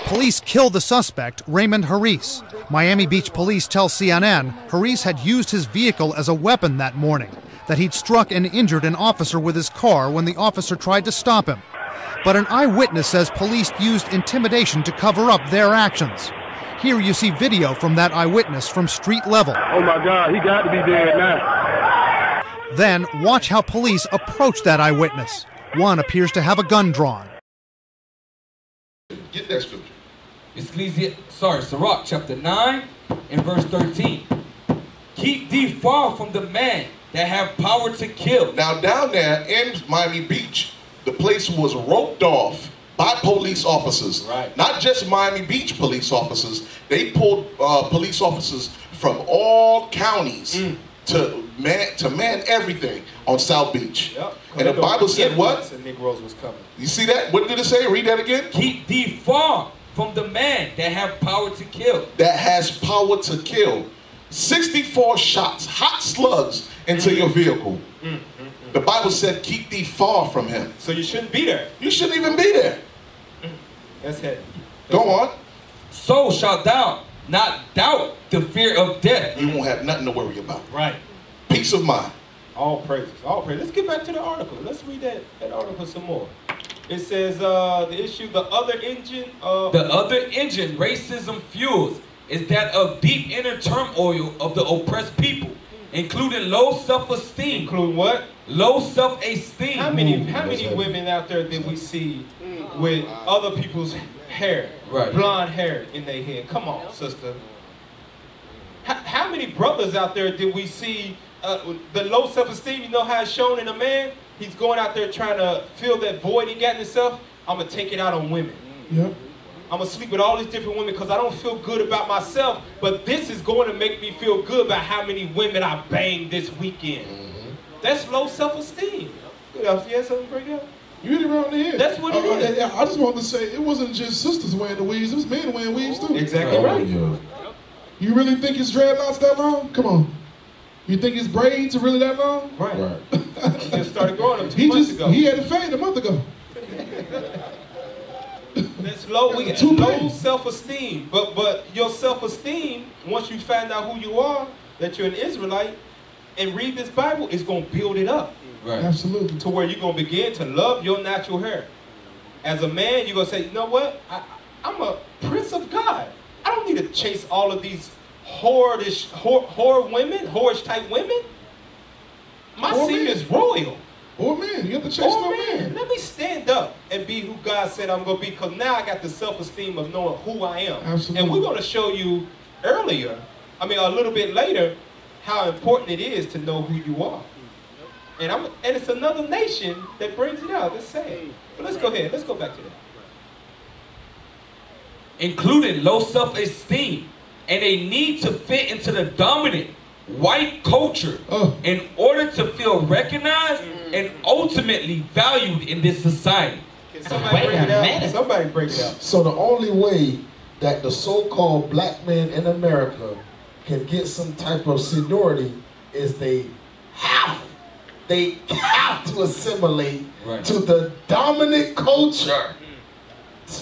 Police kill the suspect, Raymond Harris. Miami Beach police tell CNN Harris had used his vehicle as a weapon that morning, that he'd struck and injured an officer with his car when the officer tried to stop him. But an eyewitness says police used intimidation to cover up their actions. Here you see video from that eyewitness from street level. Oh my God, he got to be dead now. Then watch how police approach that eyewitness. One appears to have a gun drawn. Get that scripture. Sirach chapter 9 and verse 13. Keep thee far from the man that have power to kill. Now down there in Miami Beach, the place was roped off by police officers. Right. Not just Miami Beach police officers. They pulled police officers from all counties to man everything on South Beach. Yep. And the Bible said what? The Negroes was coming. You see that? What did it say? Read that again. Keep thee far from the man that have power to kill. That has power to kill. 64 shots, hot slugs into your vehicle. The Bible said keep thee far from him. So you shouldn't be there. You shouldn't even be there. That's heavy. Go on. So shalt thou not doubt the fear of death. You won't have nothing to worry about. Right. Peace of mind. All praises. All praises. Let's get back to the article. Let's read that article some more. It says the issue, the other engine. The other engine racism fuels is that of deep inner turmoil of the oppressed people, including low self-esteem. Including what? Low self-esteem. How many women out there did we see with other people's hair, blonde hair in their head? Come on, sister. How many brothers out there did we see the low self-esteem? You know how it's shown in a man? He's going out there trying to fill that void he got in himself. I'm going to take it out on women. Yep. I'm going to sleep with all these different women because I don't feel good about myself, but this is going to make me feel good about how many women I banged this weekend. That's low self-esteem. You have something to bring up? You hit it around the head. That's what it is. I just wanted to say, it wasn't just sisters wearing the weaves, it was men wearing weaves too. Exactly right. Yeah. You really think his dreadlocks that long? Come on. You think his braids are really that long? Right. He just started growing them 2 months ago. He had a fade a month ago. That's low. We got low self-esteem. But your self-esteem, once you find out who you are, that you're an Israelite, and read this Bible, it's going to build it up. Right. Absolutely. To where you're going to begin to love your natural hair. As a man, you're going to say, you know what? I'm a prince of God. I don't need to chase all of these whore women, whorish type women. My seed is royal. Or man, you have to chase no man. Let me stand up and be who God said I'm going to be, because now I got the self-esteem of knowing who I am. Absolutely. And we're going to show you a little bit later, how important it is to know who you are. And it's another nation that brings it out. It's sad. But let's go ahead. Let's go back to that. Including low self-esteem and a need to fit into the dominant white culture in order to feel recognized and ultimately valued in this society. Can somebody break it out? Somebody break it out. So the only way that the so-called black man in America can get some type of seniority is they have to assimilate to the dominant culture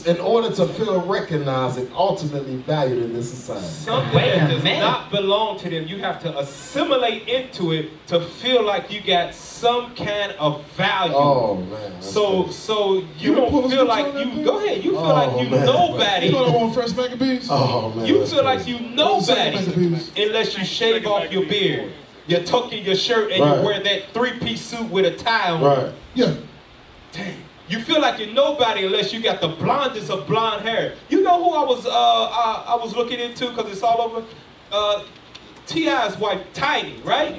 in order to feel recognized and ultimately valued in this society. Something that does not belong to them, you have to assimilate into it to feel like you got some kind of value. Oh man. So you don't feel like you go ahead. You feel like you nobody. You know what I want, Fresh Maccabees? Oh man. You feel like you nobody unless you shave off your beard. You tuck in your shirt and you wear that 3-piece suit with a tie on. Right. Yeah. Dang. You feel like you're nobody unless you got the blondest of blonde hair. You know who I was looking into, because it's all over? T.I.'s wife, Tiny, right?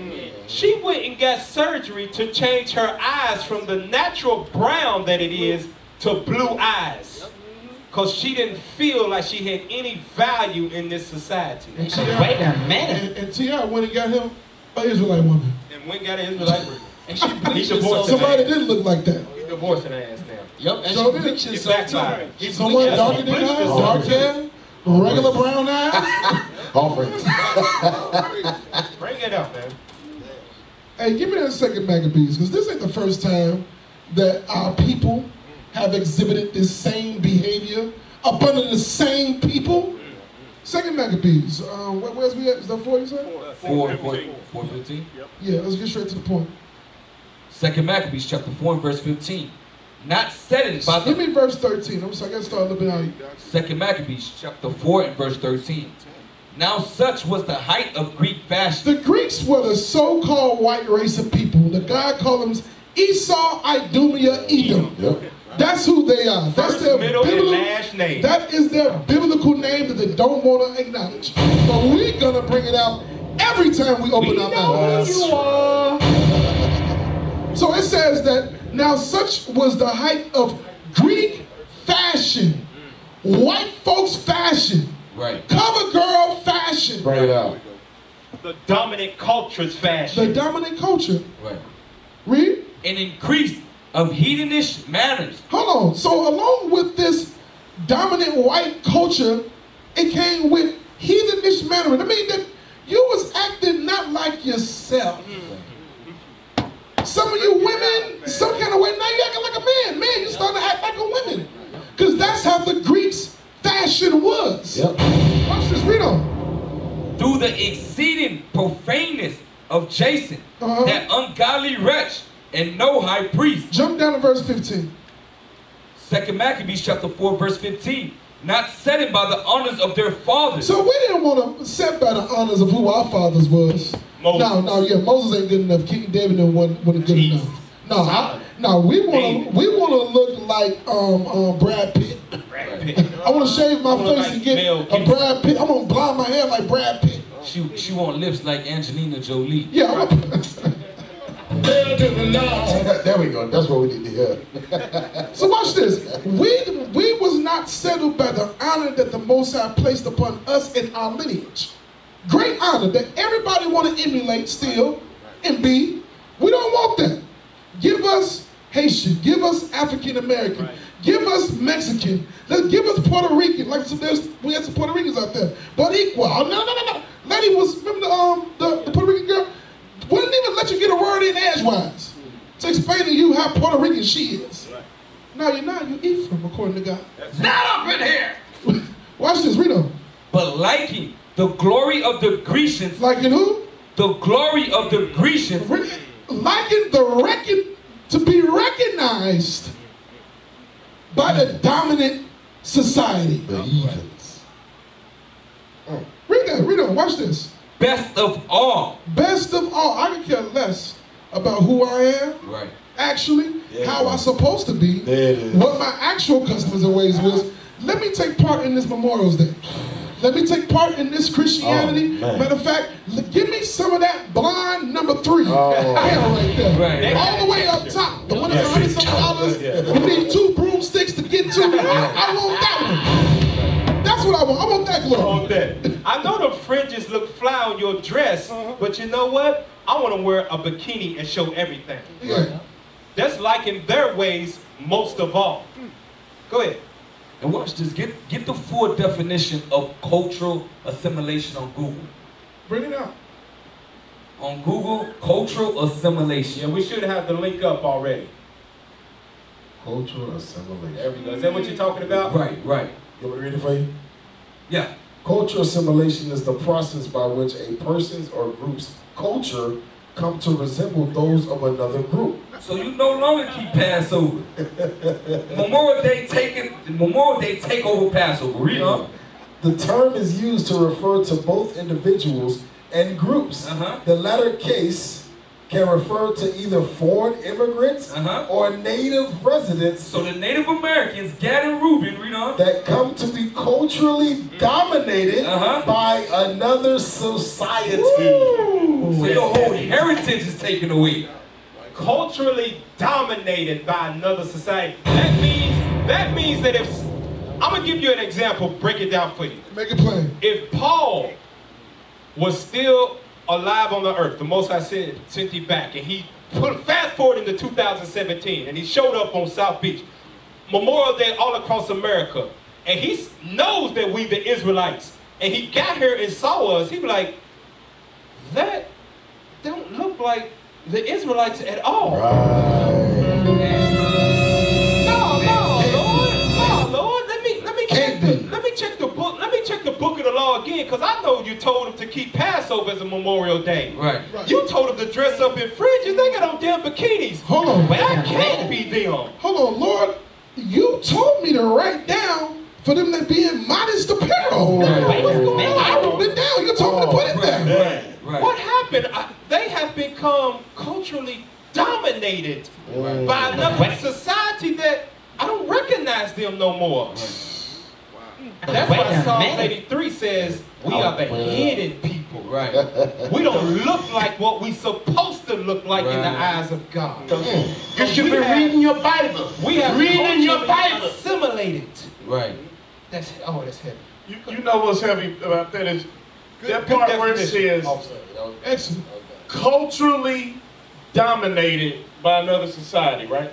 She went and got surgery to change her eyes from the natural brown that it is to blue eyes. Because she didn't feel like she had any value in this society. And T.I. went and got him an Israelite woman. And went and got an Israelite woman. And she Somebody didn't look like that. He divorced her ass now. Yep, and So she bleached It's herself backfired. too. Someone darker than us, dark hair, regular brown eyes. All friends. Bring it up, man. Hey, give me that second Maccabees, because this ain't the first time that our people have exhibited this same behavior up under the same people. Second Maccabees. Where's we at? Is that 4 you said? 4:15. Yeah, let's get straight to the point. Second Maccabees chapter 4 and verse 15. Not setting by the... Give me verse 13. I'm sorry, I gotta start a little bit out. Second Maccabees chapter 4 and verse 13. Now such was the height of Greek fashion. The Greeks were the so-called white race of people. The God called them Esau, Idumea, Edom. Yep. That's who they are. That's First, their middle, and last name. That is their biblical name that they don't want to acknowledge. But we're gonna bring it out every time we open our mouth. You are. So it says that now such was the height of Greek fashion, white folks fashion, Right. cover girl fashion. Bring it out. The dominant culture's fashion. The dominant culture. Right. Read. An increase of heathenish manners. Hold on. So along with this dominant white culture, it came with heathenish manner. I mean that you was acting not like yourself. Some of you women, some kind of way, now you acting like a man. Man, you starting to act like a woman. Because that's how the Greeks' fashion was. Yep. Watch this, read on. Through the exceeding profaneness of Jason, that ungodly wretch, and no high priest. Jump down to verse 15. Second Maccabees chapter 4 verse 15. Not setting by the honors of their fathers. So we didn't want to set by the honors of who our fathers was. Moses. No, Moses ain't good enough. King David wasn't good enough. We want to look like Brad Pitt. I want to shave my face and get a Brad Pitt. I'm gonna blind my hair like Brad Pitt. She want lips like Angelina Jolie. Yeah. There we go. That's what we need to hear. So watch this. We was not settled by the honor that the Most High placed upon us in our lineage. Great honor that everybody want to emulate still and be. We don't want that. Give us Haitian. Give us African American. Give us Mexican. Give us Puerto Rican. Like we had some Puerto Ricans out there. Boricua. No. Lady was, remember the Puerto Rican girl? Wouldn't even let you get a word in edgewise to explain to you how Puerto Rican she is. No, you're not. You Ephraim, according to God. Not up in here. Watch this. Read on. But liking the glory of the Grecians. Liking who? The glory of the Grecians. Liking to be recognized by the dominant society. The heathens. Read on. Watch this. Best of all. Best of all. I could care less about who I am. Right. Actually, how I'm supposed to be. There it is. What my actual customs and ways was. Let me take part in this Memorial's Day. Let me take part in this Christianity. Matter of fact, give me some of that blonde number 3 hair right there. Right. All the way up top. The one that's $100-something. You need 2 broomsticks to get to. I want that one. That's what I want. I want that glory. I want that. I know the fringes look fly on your dress, but you know what? I want to wear a bikini and show everything. Yeah. That's liking their ways most of all. Go ahead. And watch this. Get the full definition of cultural assimilation on Google. Bring it out. On Google, cultural assimilation. Yeah, we should have the link up already. Cultural assimilation. There we go. Is that what you're talking about? Right. You want me to read it for you? Yeah. Cultural assimilation is the process by which a person's or group's culture come to resemble those of another group. So you no longer keep Passover. Memorial Day take over Passover. Read on. The term is used to refer to both individuals and groups. The latter case can refer to either foreign immigrants or native residents. So the Native Americans, Gad and Reuben, read on. That come to be culturally dominated by another society. So your whole heritage is taken away. Culturally dominated by another society. That means that if I'm gonna give you an example, break it down for you. Make it plain. If Paul was still alive on the earth, the Most High sent him back, and he fast forward into 2017, and he showed up on South Beach. Memorial Day all across America, and he knows that we the Israelites, and he got here and saw us, he'd be like, that don't look like the Israelites at all. No, Lord, let me check the book. Let me check the book of the law again, because I know you told them to keep Passover as a Memorial Day. Right. You told them to dress up in fringes. They got on damn bikinis. Hold on. But that can't be them. Hold on, Lord. You told me to write down for them to be in modest apparel. What's going on? I wrote it down. You told me to put it there. Right. What happened? They have become culturally dominated by another society that I don't recognize them no more. That's why Psalm 83 says we are the hidden people. Right. We don't look like what we supposed to look like in the eyes of God. You should be reading your Bible. We have reading your Bible. Assimilated. Right. That's heavy. You know what's heavy about that is that part where it says Excellent. Culturally dominated by another society, right?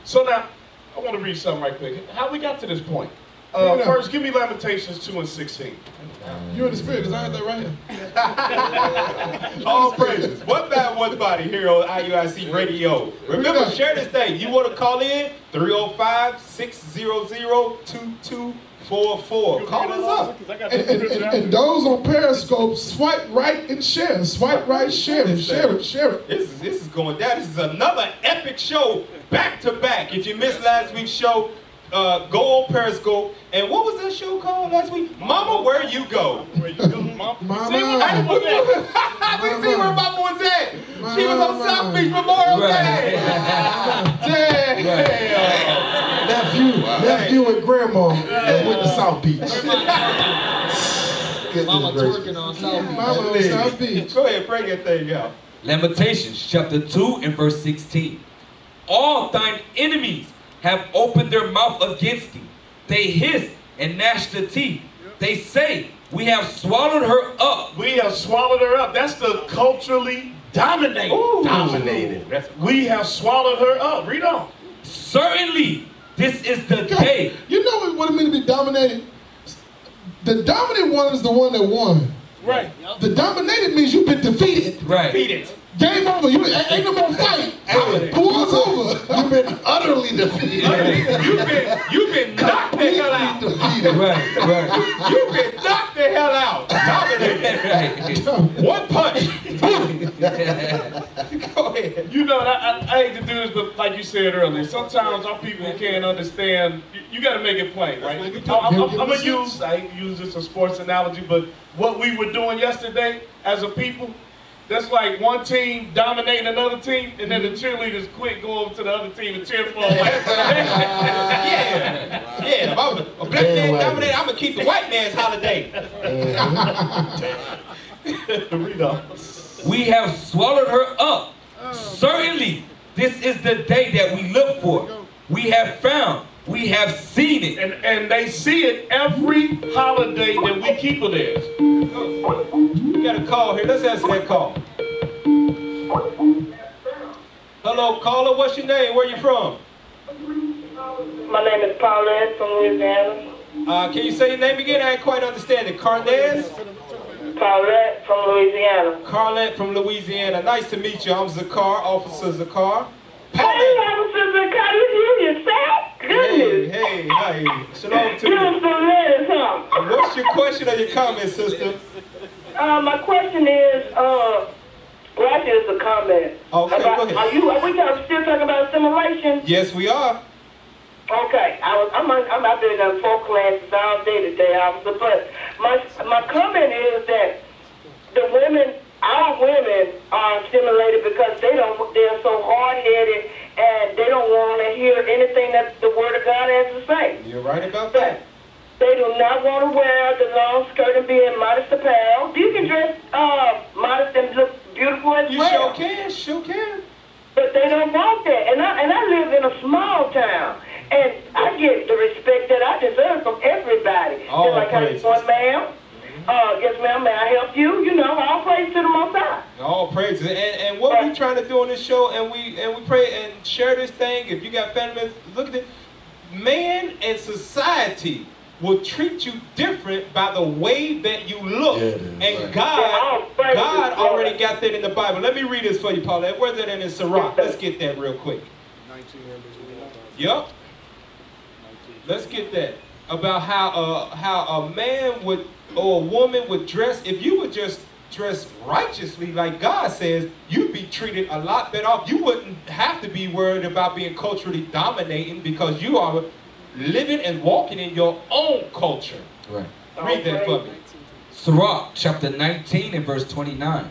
So now, I want to read something right quick. How we got to this point? First, give me Lamentations 2:16. You in the spirit, because I had that right here. All praises. One bad, one body here on IUIC Radio. Remember, share this thing. You want to call in? 305-600-2244. Call us up. And those on Periscope, swipe right and share. Swipe right, share it, share it, share it. This is going down. This is another epic show back to back. If you missed last week's show, go on Periscope. And what was that show called last week? Mama, Where You Go. Where you go, Mama? We see where Mama was at. She was on South Beach Memorial Day. Damn. Nephew and grandma went to South Beach. Mama twerking on South Beach. Mama on South Beach. Go ahead, bring that thing out. Lamentations chapter 2 and verse 16. All thine enemies have opened their mouth against thee. They hiss and gnash the teeth. They say, we have swallowed her up. We have swallowed her up. That's the culturally dominated. Dominated. We have swallowed her up. Read on. Certainly, this is the day. You know what it means to be dominated? The dominant one is the one that won. Right. The dominated means you've been defeated. Right. Defeated. Game over. You ain't no more fight. The war's over. You've been utterly defeated. You've been knocked the hell out. Defeated. Right. You've been knocked the hell out. Dominated. One punch. Go ahead. You know, I hate to do this, but like you said earlier, sometimes our people can't understand. You got to make it plain, right? I'm gonna use. I hate to use this as a sports analogy, but what we were doing yesterday as a people. That's like one team dominating another team, and then the cheerleaders quit, go over to the other team and cheer for them. Yeah. If I'm a black man dominated, I'm gonna keep the white man's holiday. We have swallowed her up. Certainly, this is the day that we look for. We have found. We have seen it. And they see it every holiday that we keep of theirs. We got a call here. Let's answer that call. Hello, caller. What's your name? Where you from? My name is Paulette from Louisiana. Can you say your name again? I didn't quite understand it. Carnez? Paulette from Louisiana. Carlette from Louisiana. Nice to meet you. I'm Zakar, Officer Zakar. Hey, Officer Zakar, you yourself? Goodness. Hey, hi. Shalom to you. you. What's your question or your comment, sister? My question is, well, actually it's a comment. Okay, go ahead. Are we still talking about assimilation? Yes, we are. Okay, I'm out there in 4 classes all day today, officer. But my comment is that our women are assimilated because they're so hard-headed and they don't want to hear anything that the Word of God has to say. You're right about that. They do not want to wear the long skirt and be in modest apparel. You can dress modest and look beautiful as well. You sure can. But they don't want that. And I live in a small town. And I get the respect that I deserve from everybody. All like, praises. Ma'am. Yes, ma'am, may I help you? You know, all praise to the Most High. All praises. And what we trying to do on this show, and we pray and share this thing. If you got family members, look at it. man and society will treat you different by the way that you look. And God already got that in the Bible. Let me read this for you, Paulette. Where's that in Sirach? Let's get that real quick. Yep. Let's get that. About how a man would, or a woman would dress. If you would just dress righteously like God says, you'd be treated a lot better off. You wouldn't have to be worried about being culturally dominating because you are living and walking in your own culture. Right. Read that for me. Sirach chapter 19 and verse 29.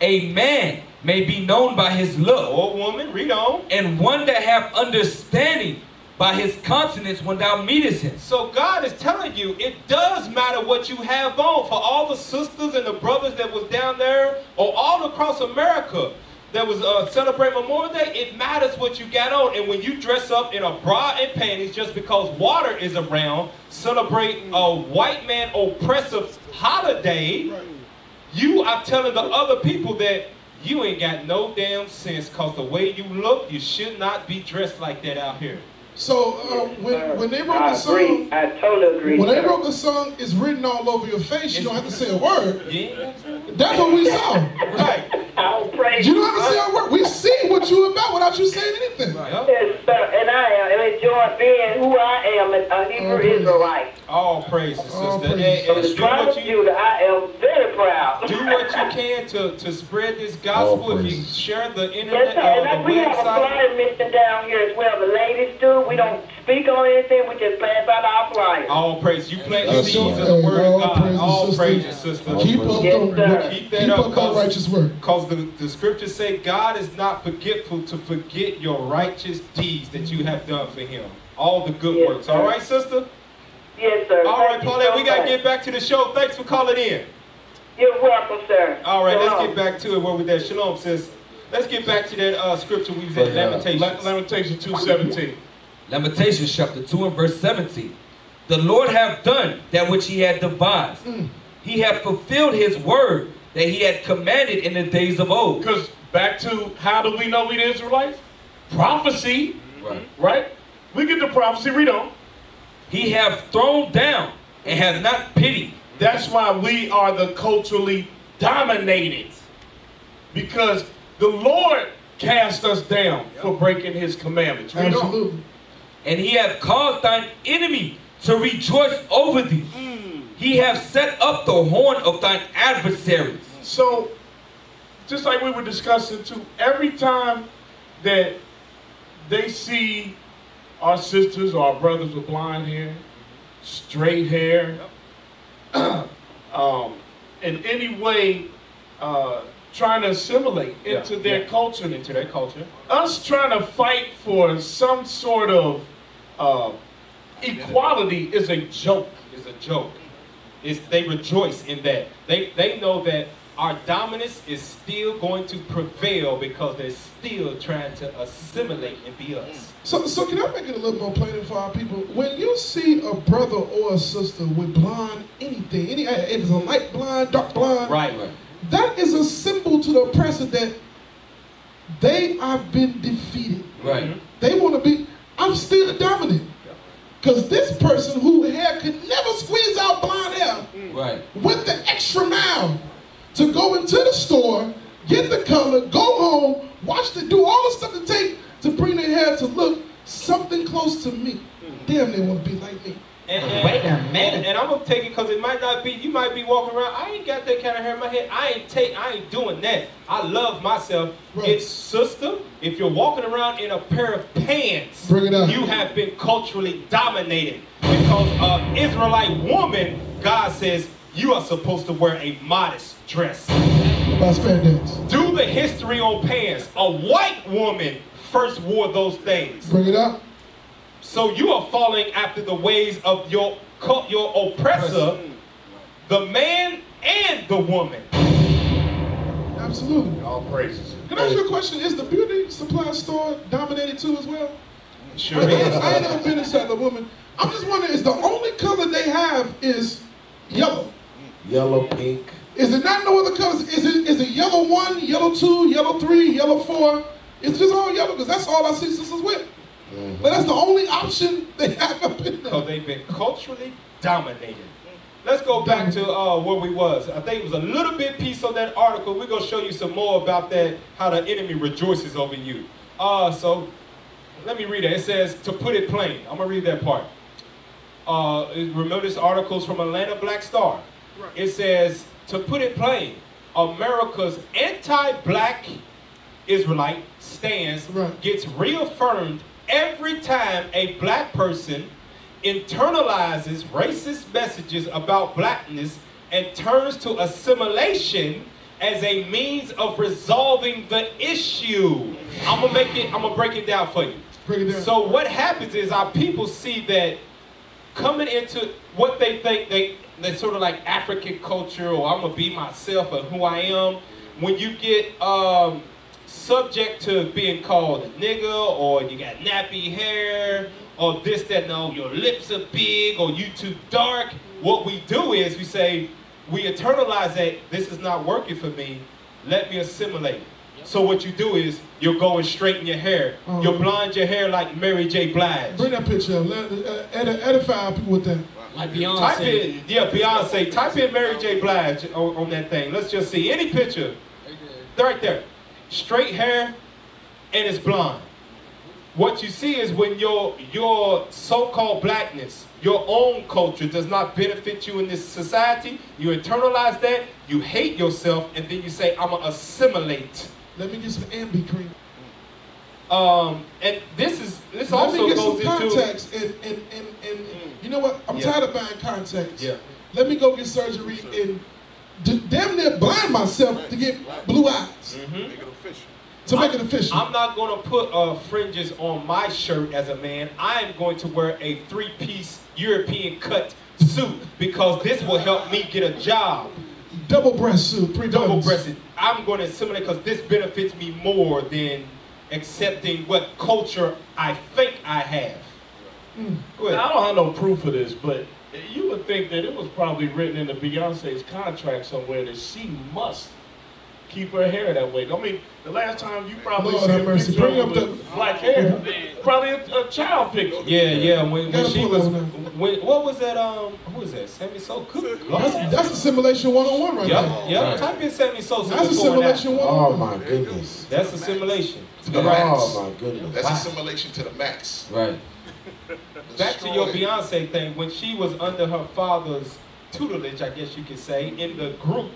A man may be known by his look. Or woman, read on. And one that have understanding by his countenance when thou meetest him. So God is telling you, it does matter what you have on. For all the sisters and the brothers that was down there, or all across America, that was celebrating Memorial Day, it matters what you got on. And when you dress up in a bra and panties just because water is around, celebrating a white man oppressive holiday, you are telling the other people that you ain't got no damn sense, because the way you look, you should not be dressed like that out here. So when they wrote the song, I totally agree. When they wrote the song, it's written all over your face. You don't have to say a word. Yeah. That's what we saw. Right. You don't have to say a word. We see what you're about without you saying anything. Yes, sir. And I am enjoying being who I am, a Hebrew Israelite. All praises, sister. From the tribe of Judah, I am very proud. Do what you can to spread this gospel. If you share the internet, Yes, sir. And we have a flyer mission down here as well. The ladies do. We don't speak on anything. We just pass out our flyers. All praise. You plant the seeds of the word of God. All praises, sister. Keep up that righteous work. Because the scriptures say God is not forgetful to forget your righteous deeds that you have done for him. All the good works. All right, sister? Yes, sir. All right, Paulette, we got to get back to the show. Thanks for calling in. You're welcome, sir. All right, let's get back to it. Where we there? Shalom, sis. Let's get back to that scripture we was in, Lamentations. Lamentations 2:17. Lamentations chapter 2 and verse 17. The Lord hath done that which he had devised. He hath fulfilled his word that he had commanded in the days of old. Because back to how do we know we the Israelites? Prophecy. Right? We get the prophecy, read on. He hath thrown down and hath not pitied. That's why we are the culturally dominated. Because the Lord cast us down for breaking his commandments. Read Absolutely. on. And he hath caused thine enemy to rejoice over thee. He hath set up the horn of thine adversaries. So, just like we were discussing too, every time that they see our sisters or our brothers with blonde hair, straight hair, in any way trying to assimilate into their culture, us trying to fight for some sort of equality is a joke. It's a joke. They rejoice in that. They know that our dominance is still going to prevail because they're still trying to assimilate and be us. So can I make it a little more plain for our people? When you see a brother or a sister with blonde anything, if it's a light blonde, dark blonde, right. That is a symbol to the oppressor that they have been defeated. Right. They want to be, I'm still dominant. Because this person who hair could never squeeze out blonde hair went the extra mile to go into the store, get the color, go home, do all the stuff to take to bring their hair to look something close to me. Damn, they want to be like me. Wait a minute. And I'm gonna take it because it might not be. You might be walking around. I ain't got that kind of hair in my head. I ain't doing that. I love myself. It's sister. If you're walking around in a pair of pants, you have been culturally dominated because an Israelite woman, God says you are supposed to wear a modest dress. Do the history on pants. A white woman first wore those things. Bring it up. So you are following after the ways of your oppressor, the man and the woman. Absolutely. All praises. Can I ask you a question? Is the beauty supply store dominated too as well? Sure is. I ain't never been inside the woman. I'm just wondering, is the only color they have is yellow? Yellow, pink. Is it not no other colors? Is it yellow 1, yellow 2, yellow 3, yellow 4? It's just all yellow because that's all I see sisters with. But that's the only option they have up in there. Because they've been culturally dominated. Let's go back to where we was. I think it was a little bit piece on that article. We're going to show you some more about that, how the enemy rejoices over you. So let me read it. It says, to put it plain. I'm going to read that part. Remember this article's from Atlanta Black Star. It says, to put it plain, America's anti-black Israelite stance gets reaffirmed every time a black person internalizes racist messages about blackness and turns to assimilation as a means of resolving the issue. I'm gonna break it down for you. Break it down. So what happens is our people see that coming into what they think they're sort of like African culture, or I'm gonna be myself or who I am. When you get subject to being called a nigger, or you got nappy hair, or this, that, no, your lips are big, or you too dark, what we do is we say, we internalize that this is not working for me, let me assimilate. So what you do is, you're going straight in your hair. You blonde your hair like Mary J. Blige. Bring that picture up. Edify people with that. Like Beyonce. Type in, Beyonce. Type in Mary J. Blige on that thing. Let's just see. Any picture. Right there. Straight hair, and it's blonde. What you see is when your so-called blackness, your own culture does not benefit you in this society, you internalize that, you hate yourself, and then you say, I'm going to assimilate. Let me get some ambi cream. And this also goes into context and you know what? I'm tired of buying context. Let me go get surgery and damn near blind myself to get blue eyes. Make it official. To make it official. I'm not going to put fringes on my shirt as a man. I am going to wear a 3-piece European cut suit because this will help me get a job. Double breast suit, 3 double breasted. I'm going to assimilate because this benefits me more than accepting what culture I think I have. Go ahead. I don't have no proof of this, but you would think that it was probably written into Beyonce's contract somewhere that she must keep her hair that way. I mean, the last time you probably see a picture of her with black hair, probably a child picture. Yeah. When she was, what was that? Who is that? Sammy Sosa. That's Assimilation 101 right there. Yep. Type in Sammy Sosa. That's Assimilation 101. Oh my goodness. That's assimilation. To the max. Oh my goodness. That's assimilation to the max. Right. Back to your Beyonce thing. When she was under her father's tutelage, I guess you could say, in the group.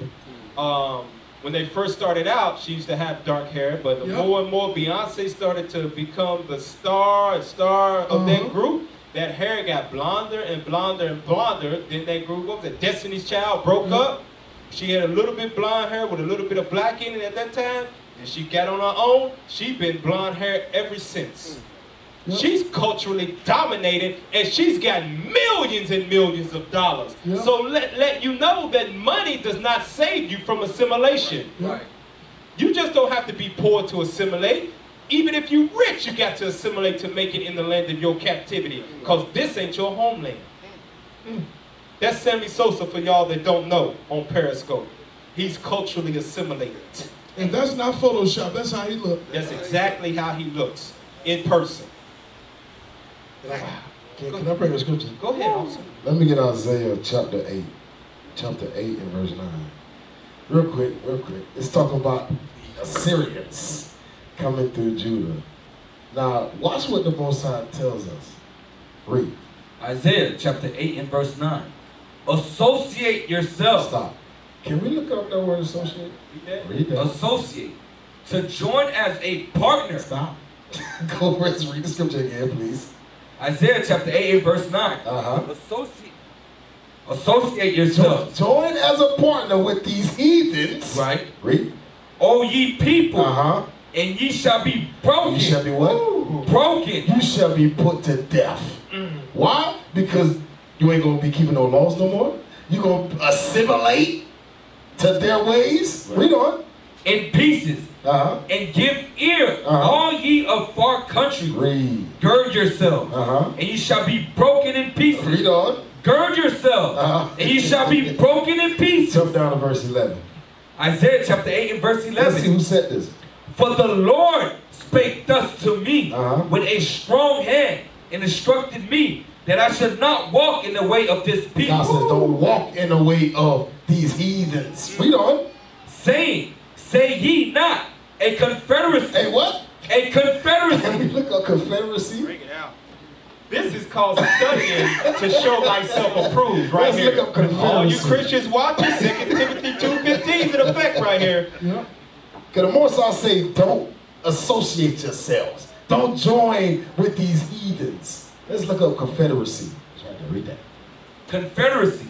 When they first started out, she used to have dark hair, but the more and more Beyonce started to become the star of that group, that hair got blonder and blonder and blonder. Then that group, what was it, Destiny's Child, broke up. She had a little bit blonde hair with a little bit of black in it at that time. And she got on her own. She's been blonde hair ever since. She's culturally dominated, and she's got millions and millions of dollars. So let you know that money does not save you from assimilation. You just don't have to be poor to assimilate. Even if you're rich, you got to assimilate to make it in the land of your captivity, because this ain't your homeland. That's Sammy Sosa for y'all that don't know on Periscope. He's culturally assimilated. And that's not Photoshop, that's how he looks. That's exactly how he looks in person. Can I bring a scripture? Go ahead, officer. Let me get Isaiah chapter 8. Chapter 8 and verse 9. Real quick. It's talking about Assyrians coming through Judah. Now, watch what the Most High tells us. Read. Isaiah chapter 8 and verse 9. Associate yourself. Stop. Can we look up that word associate? Read that. Associate. To join as a partner. Stop. Go read the scripture again, please. Isaiah chapter 8 and verse 9. Associate yourself. Join as a partner with these heathens. Right. Read. O ye people. And ye shall be broken. You shall be what? Broken. You shall be put to death. Why? Because you ain't going to be keeping no laws no more. You're going to assimilate to their ways. Read on. In pieces. And give ear, all ye of far country. Read. Gird yourself, and ye shall be broken in pieces. Read on. Gird yourself, and ye shall be broken in pieces. Jump down to verse 11. Isaiah chapter 8 and verse 11. Let's see who said this. For the Lord spake thus to me with a strong hand and instructed me that I should not walk in the way of this people. God says, don't walk in the way of these heathens. Read on. Saying, say ye not a confederacy. A what? A confederacy. Can we look up confederacy? Bring it out. This is called studying to show thyself approved, right Let's here. look up confederacy. All you Christians watching, 2 Timothy 2:15 is in effect right here. Yeah. Because the Most High say, don't associate yourselves. Don't join with these heathens. Let's look up confederacy. Try to read that. Confederacy,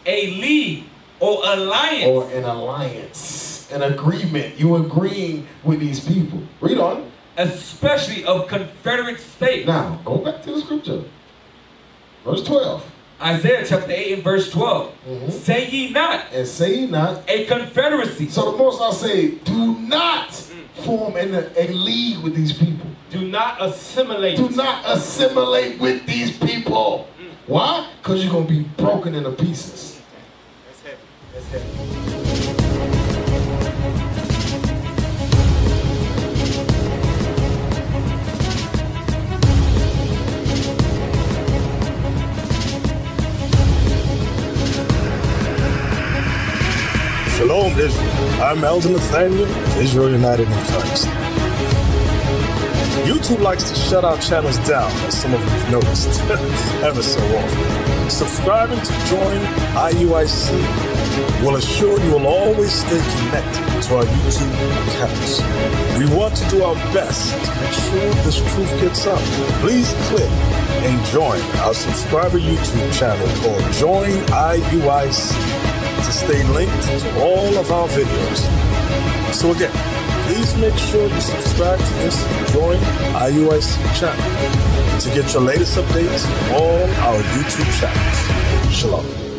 a league or alliance. Or an alliance, an agreement. You agreeing with these people. Read on. Especially of Confederate states. Now, go back to the scripture. Verse 12. Isaiah chapter 8 and verse 12. Say ye not. And say ye not. A confederacy. So the Most High say, do not form a league with these people. Do not assimilate. Do not assimilate with these people. Why? Because you're going to be broken into pieces. That's heavy. That's heavy. Shalom, Israel. I'm Elder Nathaniel, Israel United in Christ. YouTube likes to shut our channels down, as some of you have noticed, ever so often. Subscribing to join IUIC will assure you will always stay connected to our YouTube accounts. We want to do our best to make sure this truth gets out. Please click and join our subscriber YouTube channel called Join IUIC to stay linked to all of our videos. So again, please make sure you subscribe to this Join IUIC channel to get your latest updates from all our YouTube channels. Shalom.